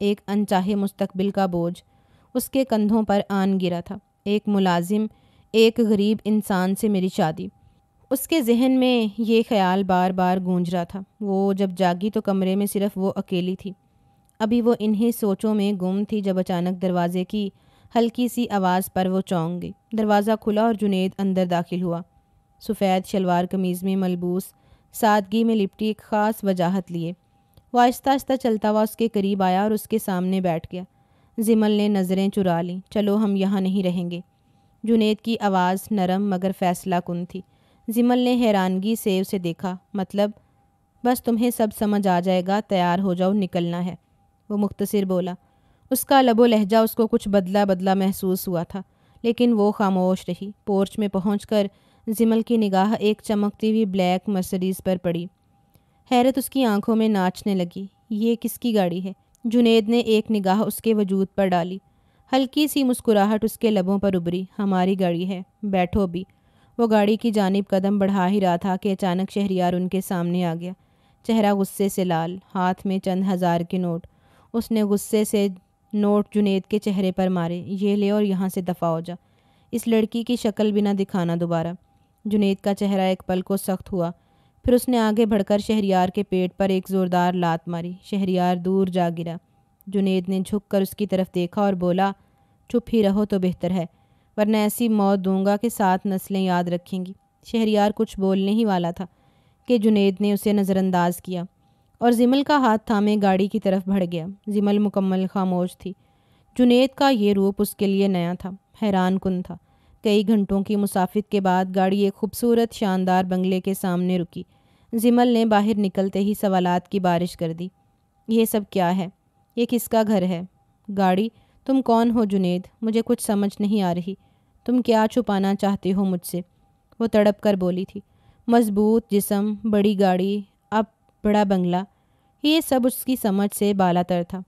ایک انچاہے مستقبل کا بوجھ اس کے کندھوں پر آن گرا تھا۔ ایک ملازم، ایک غریب انسان سے میری شادی۔ اس کے ذہن میں یہ خیال بار بار گونج رہا تھا۔ وہ جب جاگی تو کمرے میں صرف وہ اکیلی تھی۔ ابھی وہ انہی سوچوں میں گم تھی جب اچانک دروازے کی ہلکی سی آواز پر وہ چونک گئی۔ دروازہ کھلا اور جنید اندر داخل ہوا۔ سفید شلوار قمیض میں ملبوس، سادگی میں لپٹی ایک خاص وجاہت لیے، وہ آہستہ آہستہ چلتا ہوا اس کے قریب آیا اور اس کے سامنے بیٹھ گیا۔ زمل نے نظریں چرا لیں۔ چلو ہم یہاں نہیں رہیں گے۔ جنید کی آواز نرم مگر فیصلہ کن تھی۔ زمل نے حیرانگی سے اسے دیکھا۔ مطلب؟ بس تمہیں سب سمجھ آ جائے گا، تیار ہو جاؤ، نکلنا ہے، وہ مختصر بولا۔ اس کا لب و لہجہ اس کو کچھ بدلا بدلا محسوس ہوا تھا، لیکن وہ خاموش رہی۔ پورچ میں پہنچ کر زمل کی نگاہ ایک چمکتی ہوئی بلیک مرسڈیز پر پڑی۔ حیرت اس کی آنکھوں میں ناچنے لگی۔ یہ کس کی گاڑی ہے؟ جنید نے ایک نگاہ اس کے وجود پر ڈالی۔ ہلکی سی مسکراہٹ اس کے لبوں پر ابھری۔ ہماری گاڑی ہے، بیٹھو بھی۔ وہ گاڑی کی جانب قدم بڑھا ہی رہا تھا کہ اچانک شہریار ان کے سامنے آ گیا، چہرہ غصے سے لال، ہاتھ میں چند ہزار کے نوٹ۔ اس نے غصے سے نوٹ جنید کے چہرے پر مارے۔ یہ لے اور یہاں سے دفع ہو جا، اس لڑکی کی شکل بھی نہ دکھانا دوبارہ۔ جنید کا چہرہ ایک پل کو سخت ہوا، پھر اس نے آگے بڑھ کر شہریار کے پیٹ پر ایک زوردار لات ماری۔ شہریار دور جا گرا۔ جنید نے جھک کر اس کی طرف دیکھا اور بولا، چپ ہی رہو تو بہتر ہے، ورنہ ایسی موت دوں گا کہ 7 نسلیں یاد رکھیں گی۔ شہریار کچھ بولنے ہی والا تھا کہ جنید نے اسے نظر انداز کیا اور زمل کا ہاتھ تھامے گاڑی کی طرف بڑھ گیا۔ زمل مکمل خاموش تھی۔ جنید کا یہ روپ اس کے لیے نیا تھا، حیران کن تھا۔ کئی گھنٹوں کی مسافت کے بعد گاڑی ایک خوبصورت شاندار بنگلے کے سامنے رکی۔ زمل نے باہر نکلتے ہی سوالات کی بارش کر دی۔ یہ سب کیا ہے؟ یہ کس کا گھر ہے؟ گاڑی؟ تم کون ہو جنید؟ مجھے کچھ سمجھ نہیں آ رہی۔ تم کیا چھپانا چاہتے ہو مجھ سے؟ وہ تڑپ کر بولی تھی۔ مضبوط جسم، بڑی گاڑی، اب بڑا بنگلہ، یہ سب اس کی سمجھ سے بالاتر تھا۔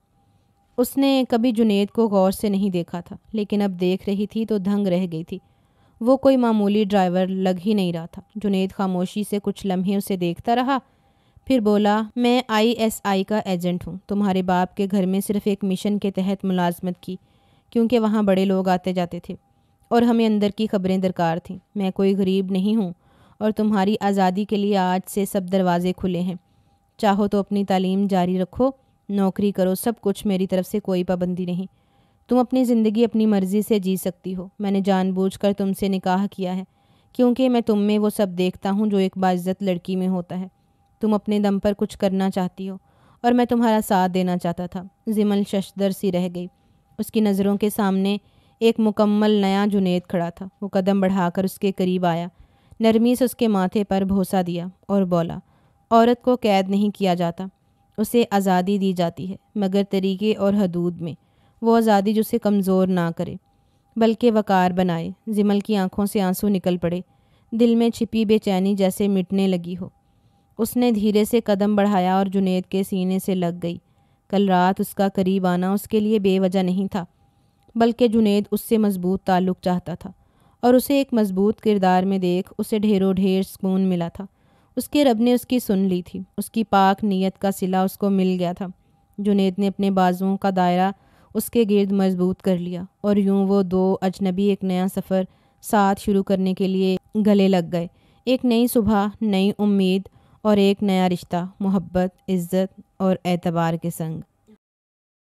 اس نے کبھی جنید کو غور سے نہیں دیکھا تھا، لیکن اب دیکھ رہی تھی تو دھنگ رہ گئی تھی۔ وہ کوئی معمولی ڈرائیور لگ ہی نہیں رہا تھا۔ جنید خاموشی سے کچھ لمحے اسے دیکھتا رہا، پھر بولا، میں ISI کا ایجنٹ ہوں۔ تمہارے باپ کے گھر میں صرف ایک مشن کے تحت ملازمت کی، کیونکہ وہاں بڑے لوگ آتے جاتے تھے اور ہمیں اندر کی خبریں درکار تھیں۔ میں کوئی غریب نہیں ہوں اور تمہاری آزادی کے لیے آج سے سب دروازے کھلے ہیں۔ چاہو تو اپنی تعلیم جاری رکھو، نوکری کرو، سب کچھ، میری طرف سے کوئی پابندی نہیں۔ تم اپنی زندگی اپنی مرضی سے جی سکتی ہو۔ میں نے جان بوجھ کر تم سے نکاح کیا ہے، کیونکہ میں تم میں وہ سب دیکھتا ہوں جو ایک باعزت لڑکی میں ہوتا ہے۔ تم اپنے دم پر کچھ کرنا چاہتی ہو اور میں تمہارا ساتھ دینا چاہتا تھا۔ زمل ششدر سی رہ گئی۔ اس کی نظروں کے سامنے ایک مکمل نیا جنید کھڑا تھا۔ وہ قدم بڑھا کر اس کے قریب آیا، نرمی سے اس کے ماتھے پر بوسہ دیا اور بولا، عورت کو قید نہیں کیا جاتا، اسے آزادی دی جاتی ہے، مگر طریقے اور حدود میں۔ وہ آزادی جو اسے کمزور نہ کرے بلکہ وقار بنائے۔ زمل کی آنکھوں سے آنسو نکل پڑے، دل میں چھپی بے چینی جیسے مٹنے لگی ہو۔ اس نے دھیرے سے قدم بڑھایا اور جنید کے سینے سے لگ گئی۔ کل رات اس کا قریب آنا اس کے لیے بے وجہ نہیں تھا، بلکہ جنید اس سے مضبوط تعلق چاہتا تھا، اور اسے ایک مضبوط کردار میں دیکھ اسے ڈھیروں ڈھیر سکون ملا تھا۔ اس کے رب نے اس کی سن لی تھی، اس کی پاک نیت کا صلہ اس کو مل گیا تھا۔ جنید نے اپنے بازوؤں کا دائرہ اس کے گرد مضبوط کر لیا، اور یوں وہ دو اجنبی ایک نیا سفر ساتھ شروع کرنے کے لیے گلے لگ گئے۔ ایک نئی صبح، نئی امید اور ایک نیا رشتہ، محبت، عزت اور اعتبار کے سنگ۔